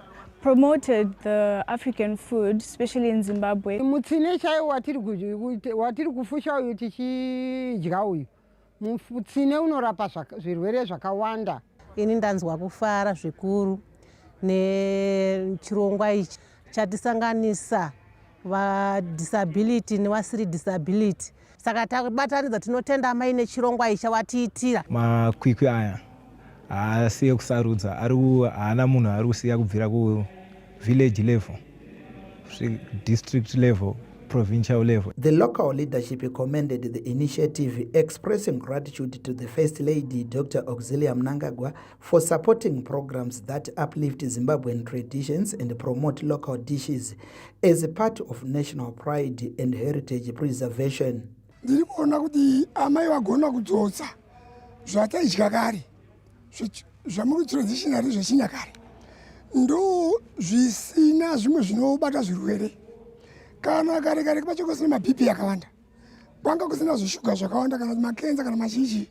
promoted the African food, especially in Zimbabwe. Mutsine chai watiri kufusha uyu tichidya uyu. Mutsine unorapa zvirwere zvakawanda. Ini ndanzwa kufara zvikuru nechirongwa ichi chatisanganisa va disability nevasiri disability. Saka tabatanidza tinotenda Amai nechirongwa ichi chawatiitira. Makwikwi aya asiye kusarudza, haana munhu ari kusiya kubvira ku village level, district level, provincial level. The local leadership commended the initiative, expressing gratitude to the First Lady, Dr. Auxilia Mnangagwa, for supporting programs that uplift Zimbabwean traditions and promote local dishes as a part of national pride and heritage preservation. Ndiri kuona kuti Amai vagona kudzodza zvataidya kare, zvamuri traditionary zvechinyakare, ndo zvisina zvimwe zvinobata zvirwere. Kana kare pachakosina maBP akawanda, kwanga kusina zvishuga zvakawanda kana makenza kana machinji.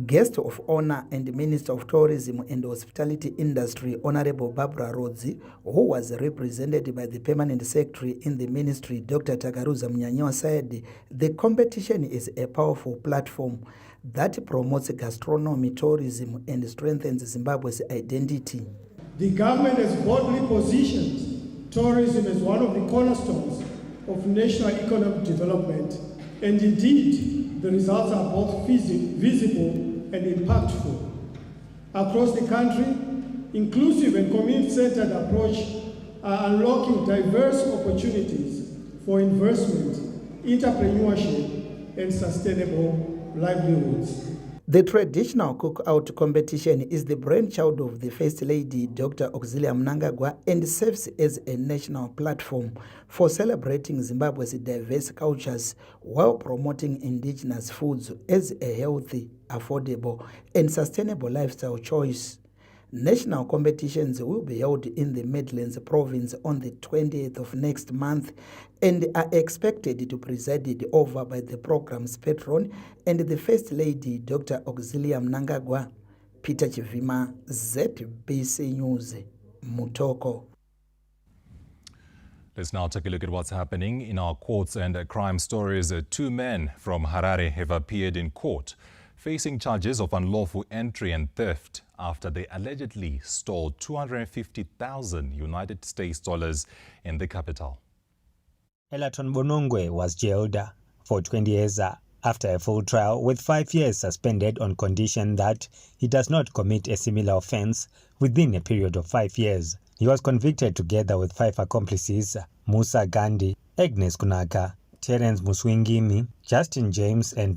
Guest of honor and Minister of Tourism and Hospitality Industry, Honorable Barbara Rodzi, who was represented by the Permanent Secretary in the Ministry, Dr. Tagaruza Mnyanyo, said the competition is a powerful platform that promotes gastronomy, tourism, and strengthens Zimbabwe's identity. The government has boldly positioned tourism as one of the cornerstones of national economic development, and indeed, the results are both visible and impactful. Across the country, inclusive and community-centered approach are unlocking diverse opportunities for investment, entrepreneurship, and sustainable livelihoods. The traditional cookout competition is the brainchild of the First Lady, Dr. Auxilia Mnangagwa, and serves as a national platform for celebrating Zimbabwe's diverse cultures while promoting indigenous foods as a healthy, affordable, and sustainable lifestyle choice. National competitions will be held in the Midlands province on the 20th of next month and are expected to be presided over by the program's patron and the First Lady, Dr. Auxilia Mnangagwa. Peter Chivima, ZBC News, Mutoko. Let's now take a look at what's happening in our courts and crime stories. Two men from Harare have appeared in court facing charges of unlawful entry and theft after they allegedly stole 250,000 United States dollars in the capital. Elaton Bonongwe was jailed for 20 years after a full trial, with 5 years suspended on condition that he does not commit a similar offense within a period of 5 years. He was convicted together with 5 accomplices: Musa Gandhi, Agnes Kunaka, Terence Muswingimi, Justin James, and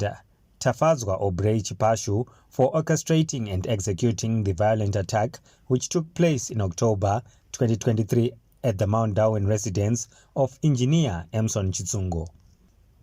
Tafazwa Obrey Chipashu, for orchestrating and executing the violent attack which took place in October 2023 at the Mount Darwin residence of engineer Emson Chitsungo.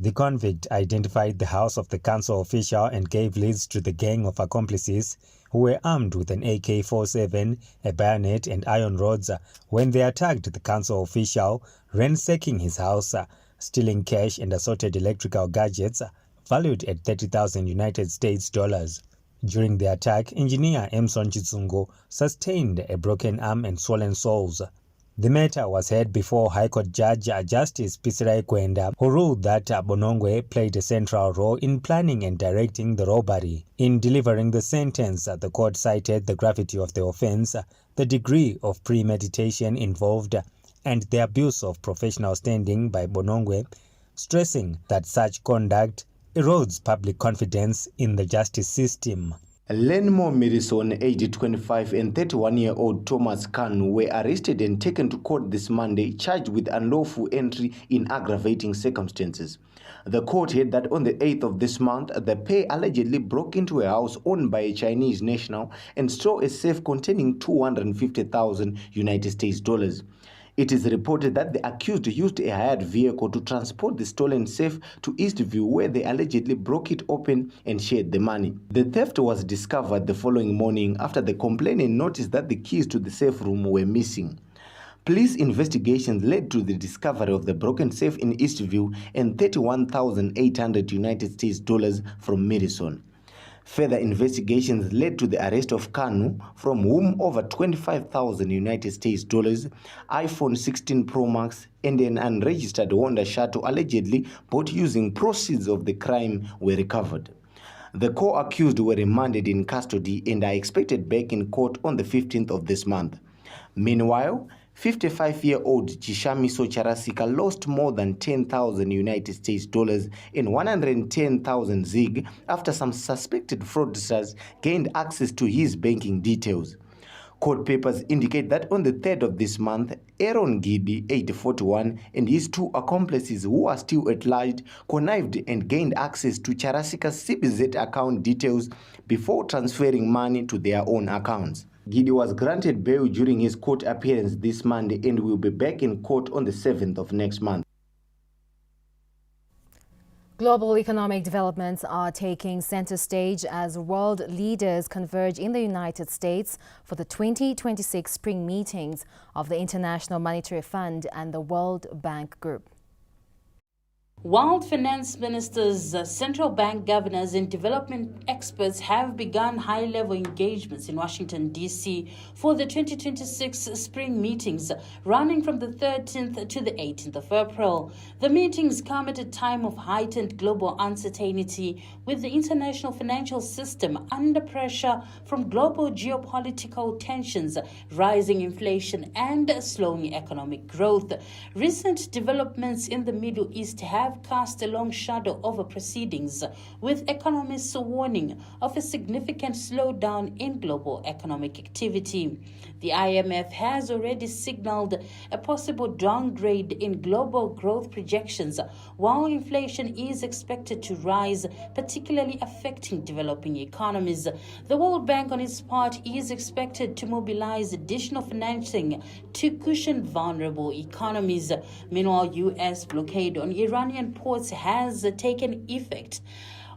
The convict identified the house of the council official and gave leads to the gang of accomplices who were armed with an AK-47, a bayonet and iron rods when they attacked the council official, ransacking his house, stealing cash and assorted electrical gadgets valued at 30,000 United States dollars. During the attack, engineer Emson Chitsungo sustained a broken arm and swollen soles. The matter was heard before High Court Judge Justice Pisirai Kwenda, who ruled that Bonongwe played a central role in planning and directing the robbery. In delivering the sentence, the court cited the gravity of the offense, the degree of premeditation involved, and the abuse of professional standing by Bonongwe, stressing that such conduct erodes public confidence in the justice system. Lenmo Mirison, aged 25, and 31-year-old Thomas Kanu were arrested and taken to court this Monday, charged with unlawful entry in aggravating circumstances. The court heard that on the 8th of this month, the pair allegedly broke into a house owned by a Chinese national and stole a safe containing 250,000 United States dollars. It is reported that the accused used a hired vehicle to transport the stolen safe to Eastview, where they allegedly broke it open and shared the money. The theft was discovered the following morning after the complainant noticed that the keys to the safe room were missing. Police investigations led to the discovery of the broken safe in Eastview and 31,800 United States dollars from Mirison. Further investigations led to the arrest of Kanu, from whom over 25,000 United States dollars, iPhone 16 Pro Max, and an unregistered Honda Shuttle allegedly bought using proceeds of the crime were recovered. The co-accused were remanded in custody and are expected back in court on the 15th of this month. Meanwhile, 55-year-old Chishamiso Charasika lost more than 10,000 United States dollars and 110,000 ZiG after some suspected fraudsters gained access to his banking details. Court papers indicate that on the 3rd of this month, Aaron Gidi, age 41, and his two accomplices who are still at large connived and gained access to Charasika's CBZ account details before transferring money to their own accounts. Gidi was granted bail during his court appearance this Monday and will be back in court on the 7th of next month. Global economic developments are taking center stage as world leaders converge in the United States for the 2026 spring meetings of the International Monetary Fund and the World Bank Group. World finance ministers, central bank governors, and development experts have begun high-level engagements in Washington, D.C. for the 2026 spring meetings, running from the 13th to the 18th of April. The meetings come at a time of heightened global uncertainty, with the international financial system under pressure from global geopolitical tensions, rising inflation, and slowing economic growth. Recent developments in the Middle East have cast a long shadow over proceedings, with economists warning of a significant slowdown in global economic activity. The IMF has already signaled a possible downgrade in global growth projections, while inflation is expected to rise, particularly affecting developing economies. The World Bank, on its part, is expected to mobilize additional financing to cushion vulnerable economies. Meanwhile, U.S. blockade on Iranian ports has taken effect,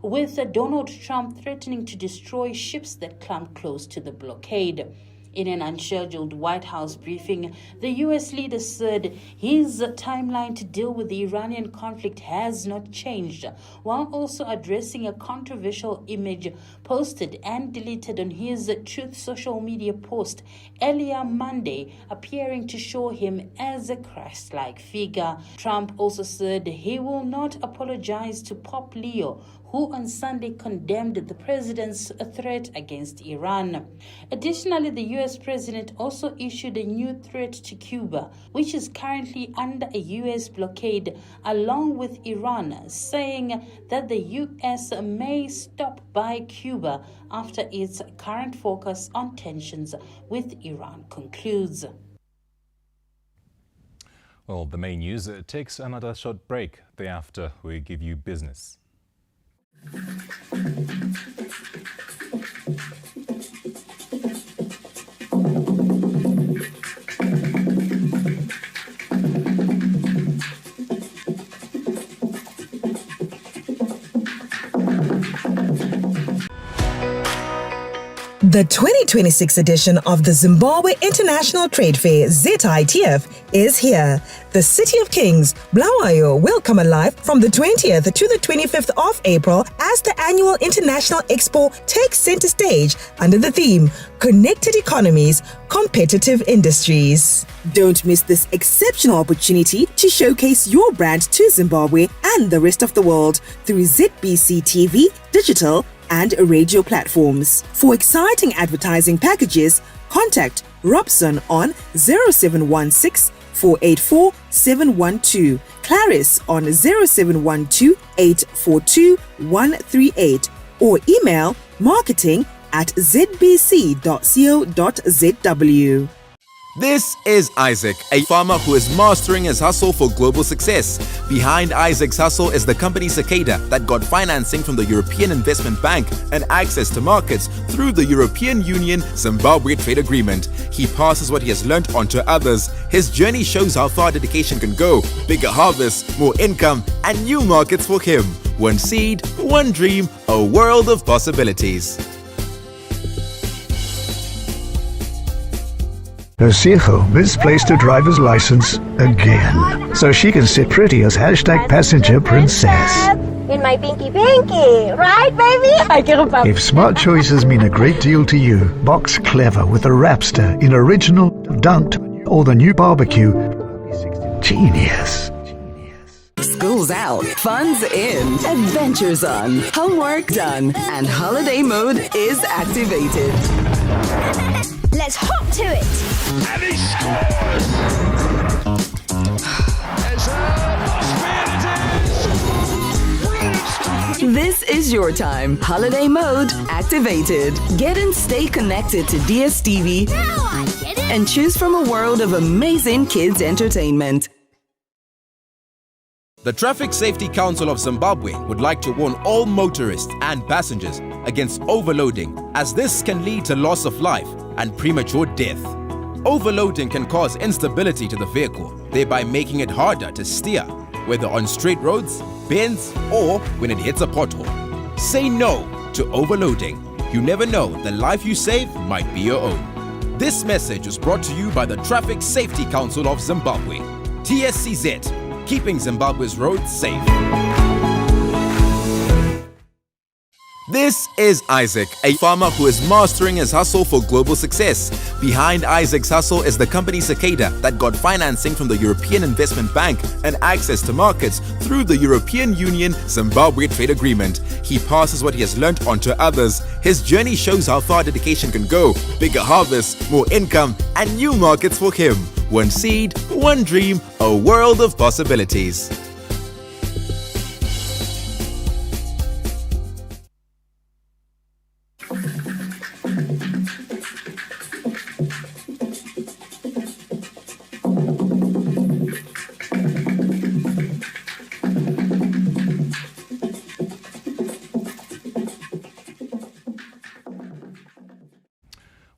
with Donald Trump threatening to destroy ships that come close to the blockade. In an unscheduled White House briefing, the U.S. leader said his timeline to deal with the Iranian conflict has not changed, while also addressing a controversial image posted and deleted on his Truth social media post earlier Monday, appearing to show him as a Christ-like figure. Trump also said he will not apologize to Pope Leo, who on Sunday condemned the president's threat against Iran. Additionally, the U.S. president also issued a new threat to Cuba, which is currently under a U.S. blockade, along with Iran, saying that the U.S. may stop by Cuba after its current focus on tensions with Iran concludes. Well, the main news takes another short break. Thereafter, we give you business. The 2026 edition of the Zimbabwe International Trade Fair, ZITF, is here. The City of Kings, Bulawayo, will come alive from the 20th to the 25th of April as the annual International Expo takes center stage under the theme, Connected Economies, Competitive Industries. Don't miss this exceptional opportunity to showcase your brand to Zimbabwe and the rest of the world through ZBC TV, digital, and radio platforms. For exciting advertising packages, contact Robson on 0716 484 712, Clarice on 0712 842 138, or email marketing@zbc.co.zw. This is Isaac, a farmer who is mastering his hustle for global success. Behind Isaac's hustle is the company Cicada that got financing from the European Investment Bank and access to markets through the European Union Zimbabwe Trade Agreement. He passes what he has learnt on to others. His journey shows how far dedication can go. Bigger harvests, more income, and new markets for him. One seed, one dream, a world of possibilities. Rosijo misplaced her driver's license again, so she can sit pretty as #passenger princess. In my pinky, right, baby? If smart choices mean a great deal to you, box clever with a Rapster in original, dunked, or the new barbecue. Genius. School's out, fun's in, adventures on, homework done, and holiday mode is activated. Let's hop to it. And he scores! This is your time. Holiday mode activated. Get and stay connected to DSTV and choose from a world of amazing kids entertainment. The Traffic Safety Council of Zimbabwe would like to warn all motorists and passengers against overloading, as this can lead to loss of life and premature death. Overloading can cause instability to the vehicle, thereby making it harder to steer, whether on straight roads, bends, or when it hits a pothole. Say no to overloading. You never know, the life you save might be your own. This message was brought to you by the Traffic Safety Council of Zimbabwe, TSCZ, keeping Zimbabwe's roads safe. This is Isaac, a farmer who is mastering his hustle for global success. Behind Isaac's hustle is the company Cicada that got financing from the European Investment Bank and access to markets through the European Union Zimbabwe Trade Agreement. He passes what he has learnt on to others. His journey shows how far dedication can go. Bigger harvests, more income, and new markets for him. One seed, one dream, a world of possibilities.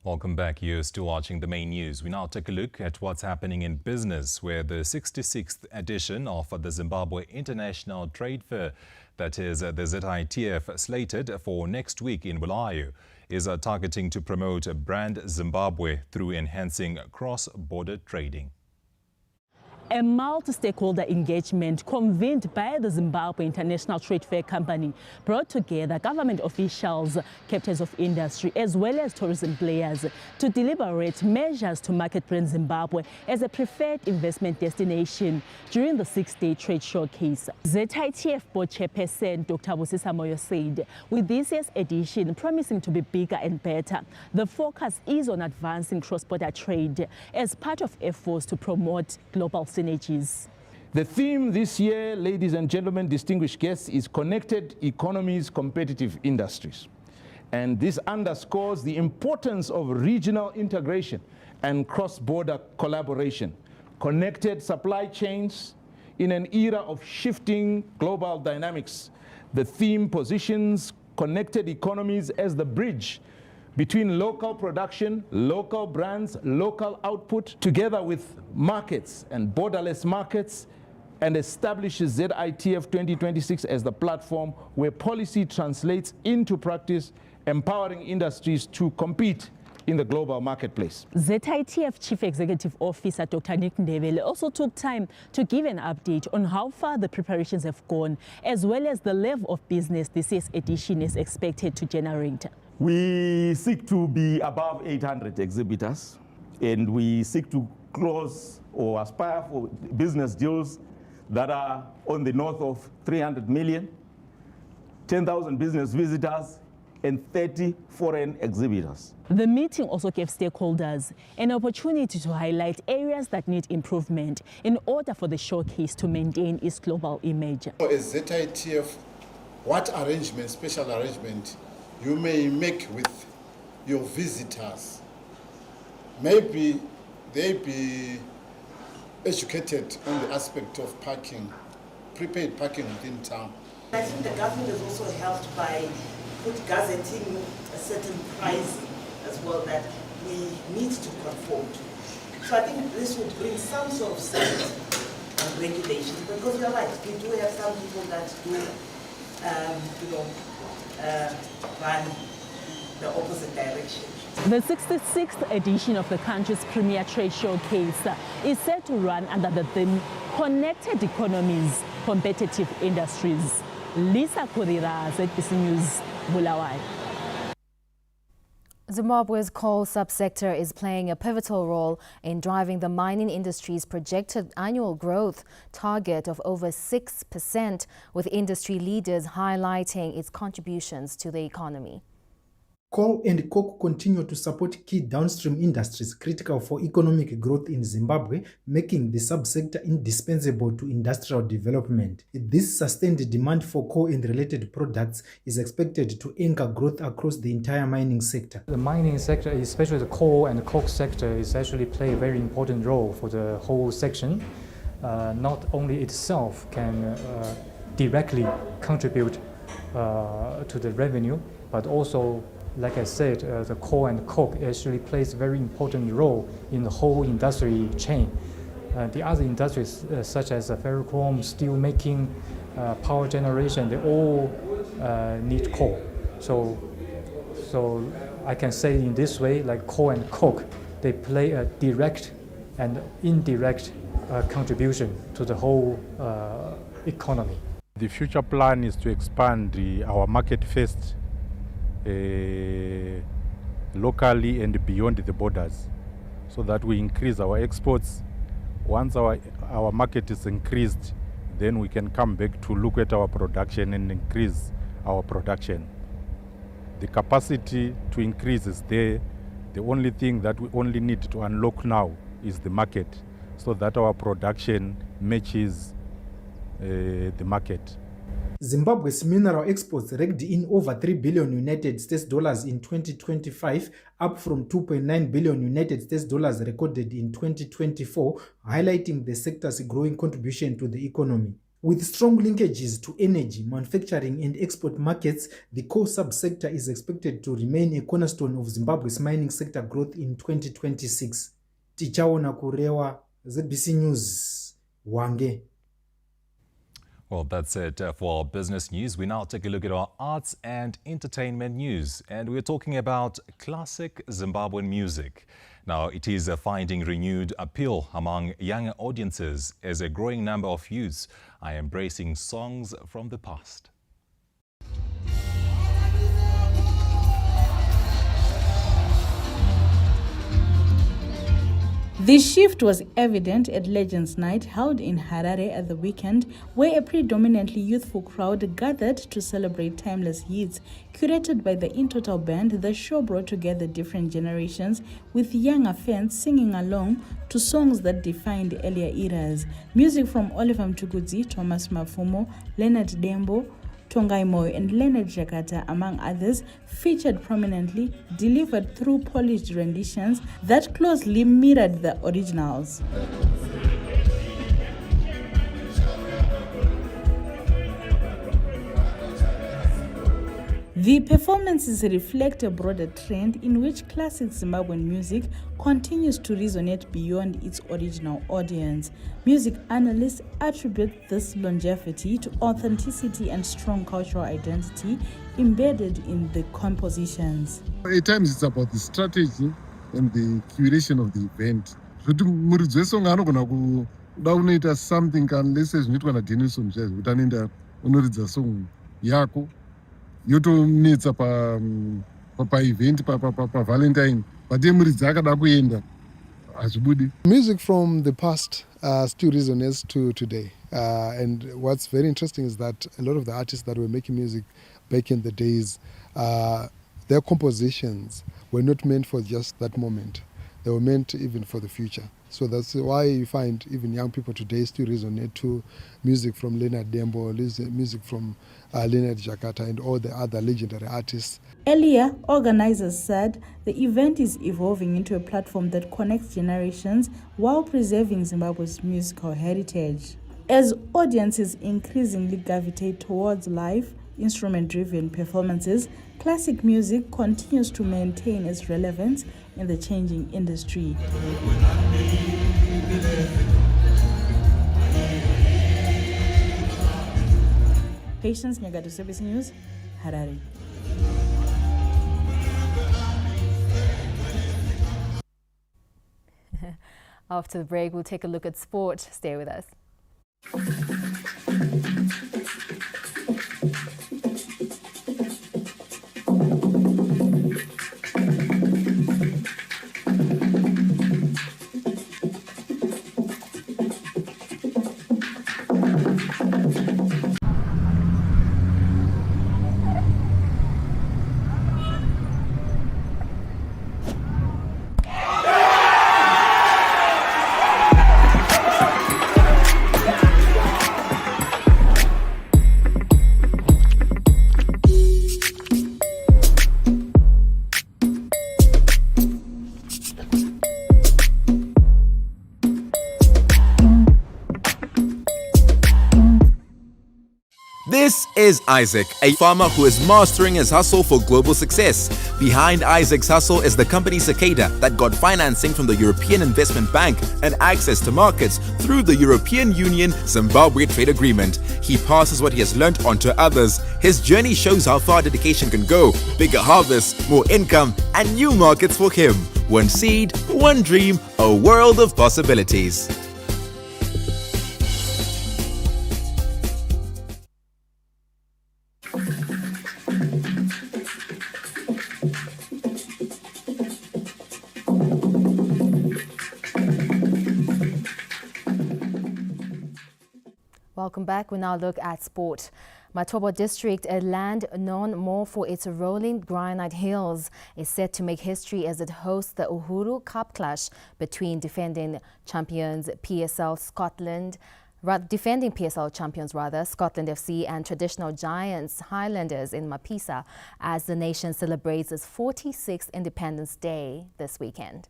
Welcome back. You're still watching the main news. We now take a look at what's happening in business, where the 66th edition of the Zimbabwe International Trade Fair, that is the ZITF, slated for next week in Bulawayo, is targeting to promote brand Zimbabwe through enhancing cross-border trading. A multi-stakeholder engagement convened by the Zimbabwe International Trade Fair Company brought together government officials, captains of industry, as well as tourism players to deliberate measures to market brand Zimbabwe as a preferred investment destination during the 6-day trade showcase. ZITF board chairperson Dr. Maphisa said, with this year's edition promising to be bigger and better, the focus is on advancing cross-border trade as part of efforts to promote global synergies. The theme this year, ladies and gentlemen, distinguished guests, is Connected Economies, Competitive Industries. And this underscores the importance of regional integration and cross-border collaboration. Connected supply chains in an era of shifting global dynamics. The theme positions connected economies as the bridge between local production, local brands, local output, together with markets and borderless markets, and establishes ZITF 2026 as the platform where policy translates into practice empowering industries to compete in the global marketplace. ZITF Chief Executive Officer Dr. Nick Ndebele also took time to give an update on how far the preparations have gone, as well as the level of business this year's edition is expected to generate. We seek to be above 800 exhibitors, and we seek to close or aspire for business deals that are on the north of 300 million, 10,000 business visitors, and 30 foreign exhibitors. The meeting also gave stakeholders an opportunity to highlight areas that need improvement in order for the showcase to maintain its global image. As ZITF, what arrangement, special arrangement, you may make with your visitors? Maybe they be educated on the aspect of parking, prepaid parking within town. I think the government has also helped by gazetting a certain pricing as well that we need to conform to. So I think this would bring some sort of sense and regulation, because you're right, we do have some people that do, run the opposite direction. The 66th edition of the country's premier trade showcase is set to run under the theme Connected Economies, Competitive Industries. Lisa Kurira, ZBC News, Bulawayo. Zimbabwe's coal subsector is playing a pivotal role in driving the mining industry's projected annual growth target of over 6%, with industry leaders highlighting its contributions to the economy. Coal and coke continue to support key downstream industries critical for economic growth in Zimbabwe, making the subsector indispensable to industrial development. This sustained demand for coal and related products is expected to anchor growth across the entire mining sector. The mining sector, especially the coal and the coke sector, is actually play a very important role for the whole section. Not only itself can directly contribute to the revenue, but also, like I said, the coal and coke actually plays a very important role in the whole industry chain. The other industries, such as ferrochrome, steel making, power generation, they all need coal. So I can say in this way, like coal and coke, they play a direct and indirect contribution to the whole economy. The future plan is to expand our market first locally and beyond the borders, so that we increase our exports. Once our market is increased, then we can come back to look at our production and increase our production. The capacity to increase is there. The only thing that we only need to unlock now is the market, so that our production matches the market. Zimbabwe's mineral exports raked in over $3 billion United States dollars in 2025, up from $2.9 billion United States dollars recorded in 2024, highlighting the sector's growing contribution to the economy. With strong linkages to energy, manufacturing and export markets, the coal subsector is expected to remain a cornerstone of Zimbabwe's mining sector growth in 2026. Tichaona Kurewa, ZBC News, Wange. Well, that's it for our business news. We now take a look at our arts and entertainment news. And we're talking about classic Zimbabwean music. Now, it is finding renewed appeal among younger audiences as a growing number of youths are embracing songs from the past. The shift was evident at Legends Night, held in Harare at the weekend, where a predominantly youthful crowd gathered to celebrate timeless hits. Curated by the In Total Band, the show brought together different generations, with younger fans singing along to songs that defined earlier eras. Music from Oliver Mtukudzi, Thomas Mafumo, Leonard Dembo, Tongai Moyo and Leonard Jakata, among others, featured prominently, delivered through polished renditions that closely mirrored the originals. The performances reflect a broader trend in which classic Zimbabwean music continues to resonate beyond its original audience. Music analysts attribute this longevity to authenticity and strong cultural identity embedded in the compositions. At times it's about the strategy and the curation of the event. Unoita something unless zvinoitwa naDevolution jazz kuti anoenda unoridza song yako yotonetsa pa-event pa-Valentine but muridzi akada kuenda hazvibudi. Music from the past still resonates to today, and what's very interesting is that a lot of the artists that were making music back in the days, their compositions were not meant for just that moment. They were meant even for the future. So that's why you find even young people today still resonate to music from Leonard Dembo, music from Leonard Jakarta and all the other legendary artists. Earlier, organizers said the event is evolving into a platform that connects generations while preserving Zimbabwe's musical heritage. As audiences increasingly gravitate towards live, instrument-driven performances, classic music continues to maintain its relevance in the changing industry. Patience Nyagatu, CBC News, Harare. After the break, we'll take a look at sport. Stay with us. This is Isaac, a farmer who is mastering his hustle for global success. Behind Isaac's hustle is the company Cicada that got financing from the European Investment Bank and access to markets through the European Union Zimbabwe Trade Agreement. He passes what he has learnt on to others. His journey shows how far dedication can go. Bigger harvests, more income, and new markets for him. One seed, one dream, a world of possibilities. Welcome back. We now look at sport. Matobo District, a land known more for its rolling granite hills, is set to make history as it hosts the Uhuru Cup clash between defending champions Scotland champions Scotland FC and traditional giants Highlanders in Maphisa as the nation celebrates its 46th Independence Day this weekend.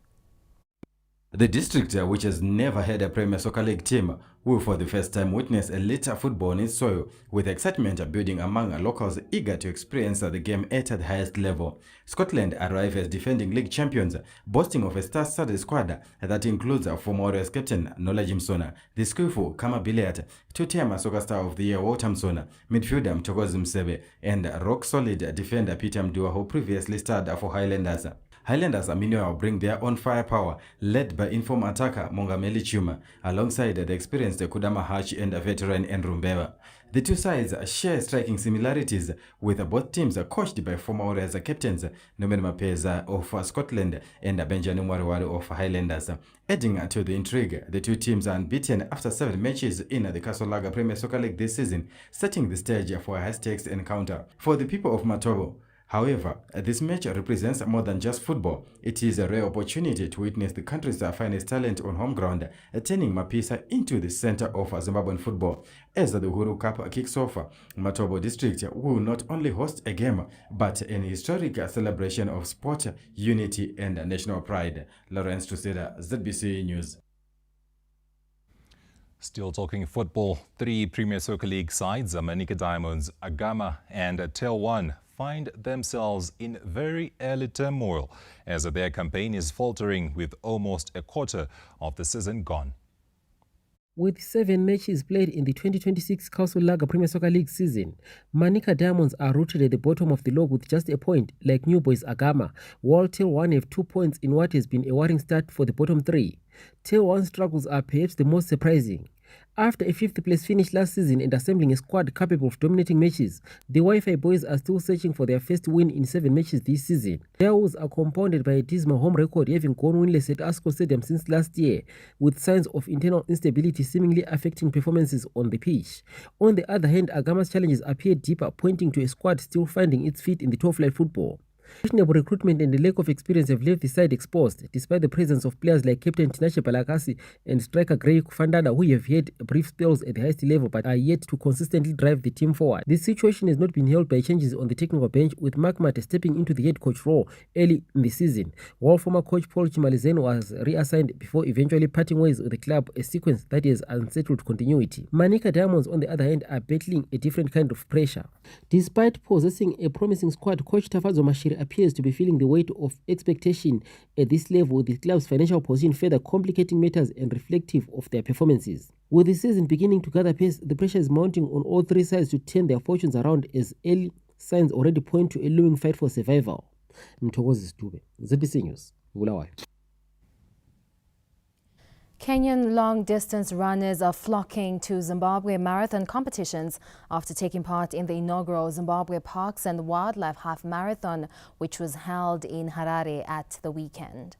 The district, which has never had a Premier Soccer League team, will for the first time witness elite football on its soil, with excitement building among locals eager to experience the game at the highest level. Scotland arrive as defending league champions, boasting of a star-studded squad that includes former Warriors captain Nola Jimson, the skillful Kama Billiat, two-time Soccer Star of the Year Walter Msona, midfielder Mtokozi Msebe, and rock-solid defender Peter Mdua, who previously starred for Highlanders. Highlanders meanwhile bring their own firepower, led by informed attacker Mongameli Chuma, alongside the experienced Kudama Hatch and veteran Andrew Mbeva. The two sides share striking similarities, with both teams coached by former Warriors captains Nomen Mapeza of Scotland and Benjamin Mwariwari of Highlanders. Adding to the intrigue, the two teams are unbeaten after 7 matches in the Castle Lager Premier Soccer League this season, setting the stage for a high-stakes encounter. For the people of Matobo, however, this match represents more than just football. It is a rare opportunity to witness the country's finest talent on home ground, turning Maphisa into the center of Zimbabwean football. As the Uhuru Cup kicks off, Matobo District will not only host a game, but an historic celebration of sport, unity, and national pride. Lawrence Tuseda, ZBC News. Still talking football, 3 Premier Soccer League sides, Manika Diamonds, Agama and Tel One, find themselves in very early turmoil as their campaign is faltering with almost a quarter of the season gone. With 7 matches played in the 2026 Council Lager Premier Soccer League season, Manica Diamonds are rooted at the bottom of the log with just a point, like New Boys Agama, while Tail 1 have 2 points in what has been a worrying start for the bottom 3. Tail 1 struggles are perhaps the most surprising. After a 5th place finish last season and assembling a squad capable of dominating matches, the Wi-Fi boys are still searching for their first win in 7 matches this season. Their woes are compounded by a dismal home record, having gone winless at Asco Stadium since last year, with signs of internal instability seemingly affecting performances on the pitch. On the other hand, Agama's challenges appear deeper, pointing to a squad still finding its feet in the top-flight football. Questionable recruitment and the lack of experience have left the side exposed, despite the presence of players like Captain Tinashe Balakasi and striker Grey Kufandana, who have had brief spells at the highest level but are yet to consistently drive the team forward. This situation has not been helped by changes on the technical bench, with Mark Mate stepping into the head coach role early in the season, while former coach Paul Chimalizeno was reassigned before eventually parting ways with the club, a sequence that has unsettled continuity. Manica Diamonds, on the other hand, are battling a different kind of pressure. Despite possessing a promising squad, coach Tafazo Mashiri appears to be feeling the weight of expectation at this level, with the club's financial position further complicating matters and reflective of their performances. With the season beginning to gather pace, the pressure is mounting on all 3 sides to turn their fortunes around, as early signs already point to a looming fight for survival. Mthokozi Dube, ZBC News, Bulawayo. Kenyan long-distance runners are flocking to Zimbabwe marathon competitions after taking part in the inaugural Zimbabwe Parks and Wildlife Half Marathon, which was held in Harare at the weekend.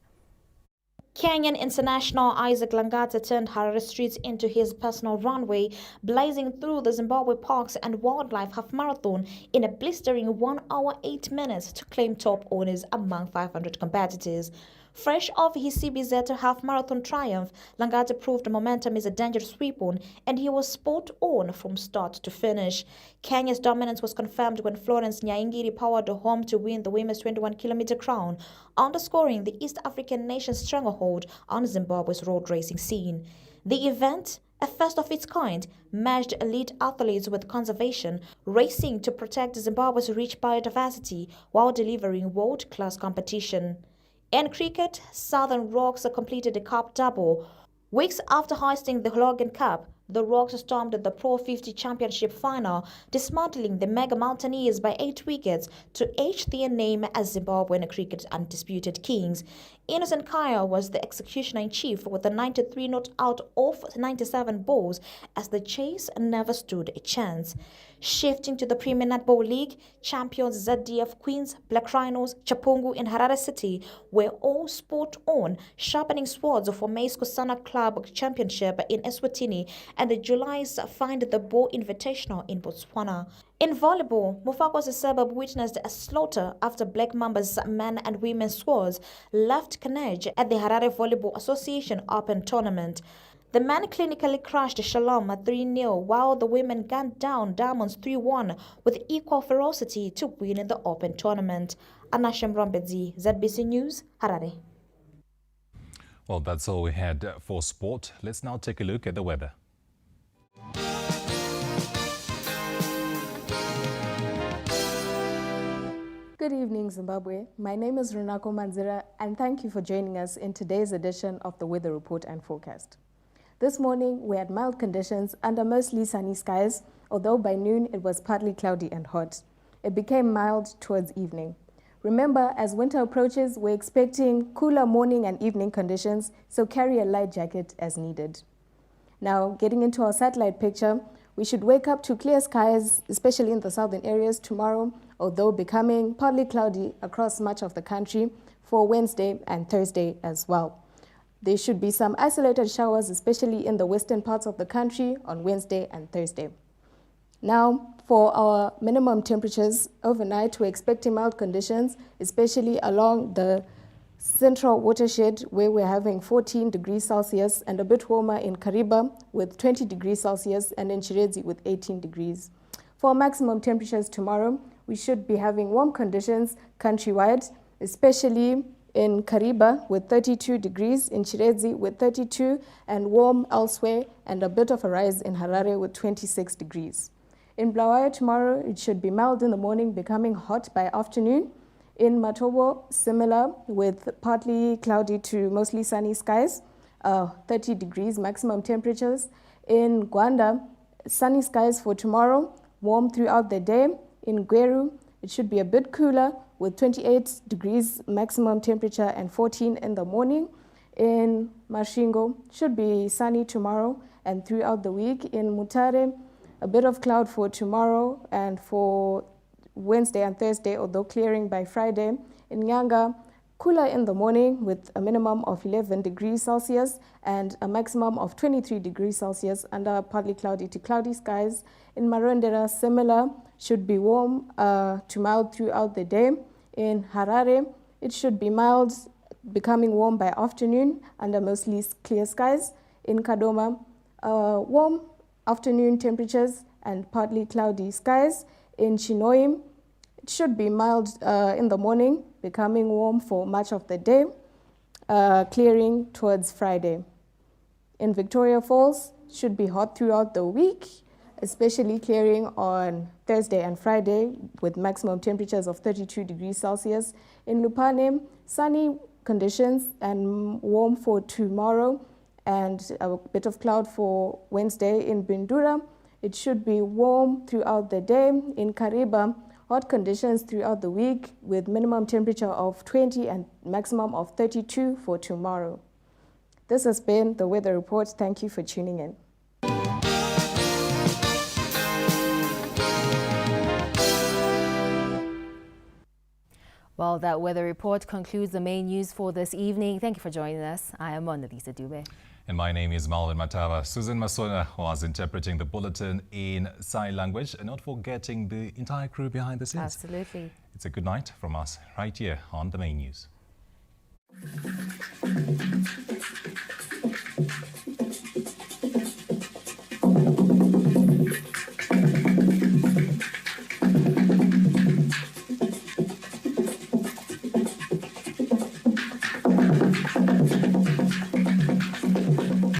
Kenyan international Isaac Langata turned Harare streets into his personal runway, blazing through the Zimbabwe Parks and Wildlife Half Marathon in a blistering 1 hour 8 minutes to claim top honors among 500 competitors. Fresh off his CBZ half marathon triumph, Langata proved momentum is a dangerous weapon, and he was spot on from start to finish. Kenya's dominance was confirmed when Florence Nyaingiri powered home to win the women's 21-kilometer crown, underscoring the East African nation's stranglehold on Zimbabwe's road racing scene. The event, a first of its kind, merged elite athletes with conservation, racing to protect Zimbabwe's rich biodiversity while delivering world-class competition. In cricket, Southern Rocks completed a cup double. Weeks after hoisting the Logan Cup, the Rocks stormed the Pro 50 Championship final, dismantling the Mega Mountaineers by 8 wickets to etch their name as Zimbabwean cricket's undisputed kings. Innocent Kaya was the executioner-in-chief with a 93 not out of 97 balls, as the chase never stood a chance. Shifting to the Premier Netball League, champions ZDF Queens, Black Rhinos, Chapungu and Harare City were all spot on, sharpening swords for Maize Kusana Club Championship in Eswatini and the July's Find the Ball Invitational in Botswana. In volleyball, Mufakos suburb witnessed a slaughter after Black Mamba's men and women's squads left carnage at the Harare Volleyball Association Open Tournament. The men clinically crushed Shalom 3-0, while the women gunned down Diamonds 3-1 with equal ferocity to win the Open Tournament. Anashem Rombedzi, ZBC News, Harare. Well, that's all we had for sport. Let's now take a look at the weather. Good evening, Zimbabwe. My name is Runako Manzira, and thank you for joining us in today's edition of the Weather Report and Forecast. This morning, we had mild conditions under mostly sunny skies, although by noon it was partly cloudy and hot. It became mild towards evening. Remember, as winter approaches, we're expecting cooler morning and evening conditions, so carry a light jacket as needed. Now, getting into our satellite picture, we should wake up to clear skies, especially in the southern areas tomorrow, although becoming partly cloudy across much of the country for Wednesday and Thursday as well. There should be some isolated showers, especially in the western parts of the country on Wednesday and Thursday. Now, for our minimum temperatures, overnight we're expecting mild conditions, especially along the central watershed, where we're having 14 degrees Celsius, and a bit warmer in Kariba with 20 degrees Celsius, and in Chiredzi with 18 degrees. For maximum temperatures tomorrow, we should be having warm conditions countrywide, especially in Kariba with 32 degrees, in Chiredzi with 32, and warm elsewhere, and a bit of a rise in Harare with 26 degrees. In Bulawayo tomorrow, it should be mild in the morning, becoming hot by afternoon. In Matobo, similar with partly cloudy to mostly sunny skies, 30 degrees maximum temperatures. In Gwanda, sunny skies for tomorrow, warm throughout the day. In Gweru, it should be a bit cooler with 28 degrees maximum temperature and 14 in the morning. In Mashingo, should be sunny tomorrow and throughout the week. In Mutare, a bit of cloud for tomorrow and for Wednesday and Thursday, although clearing by Friday. In Nyanga, cooler in the morning with a minimum of 11 degrees Celsius and a maximum of 23 degrees Celsius under partly cloudy to cloudy skies. In Marondera, similar, should be warm to mild throughout the day. In Harare, it should be mild, becoming warm by afternoon under mostly clear skies. In Kadoma, warm afternoon temperatures and partly cloudy skies. In Chinoim, it should be mild in the morning, becoming warm for much of the day, clearing towards Friday. In Victoria Falls, should be hot throughout the week, especially clearing on Thursday and Friday with maximum temperatures of 32 degrees Celsius. In Lupane, sunny conditions and warm for tomorrow and a bit of cloud for Wednesday. In Bindura, it should be warm throughout the day. In Kariba, hot conditions throughout the week with minimum temperature of 20 and maximum of 32 for tomorrow. This has been the weather report. Thank you for tuning in. Well, that weather report concludes the main news for this evening. Thank you for joining us. I am Mona Lisa Dube. And my name is Malvin Matava. Susan Masona was interpreting the bulletin in sign language, and not forgetting the entire crew behind the scenes. Absolutely. It's a good night from us right here on the main news.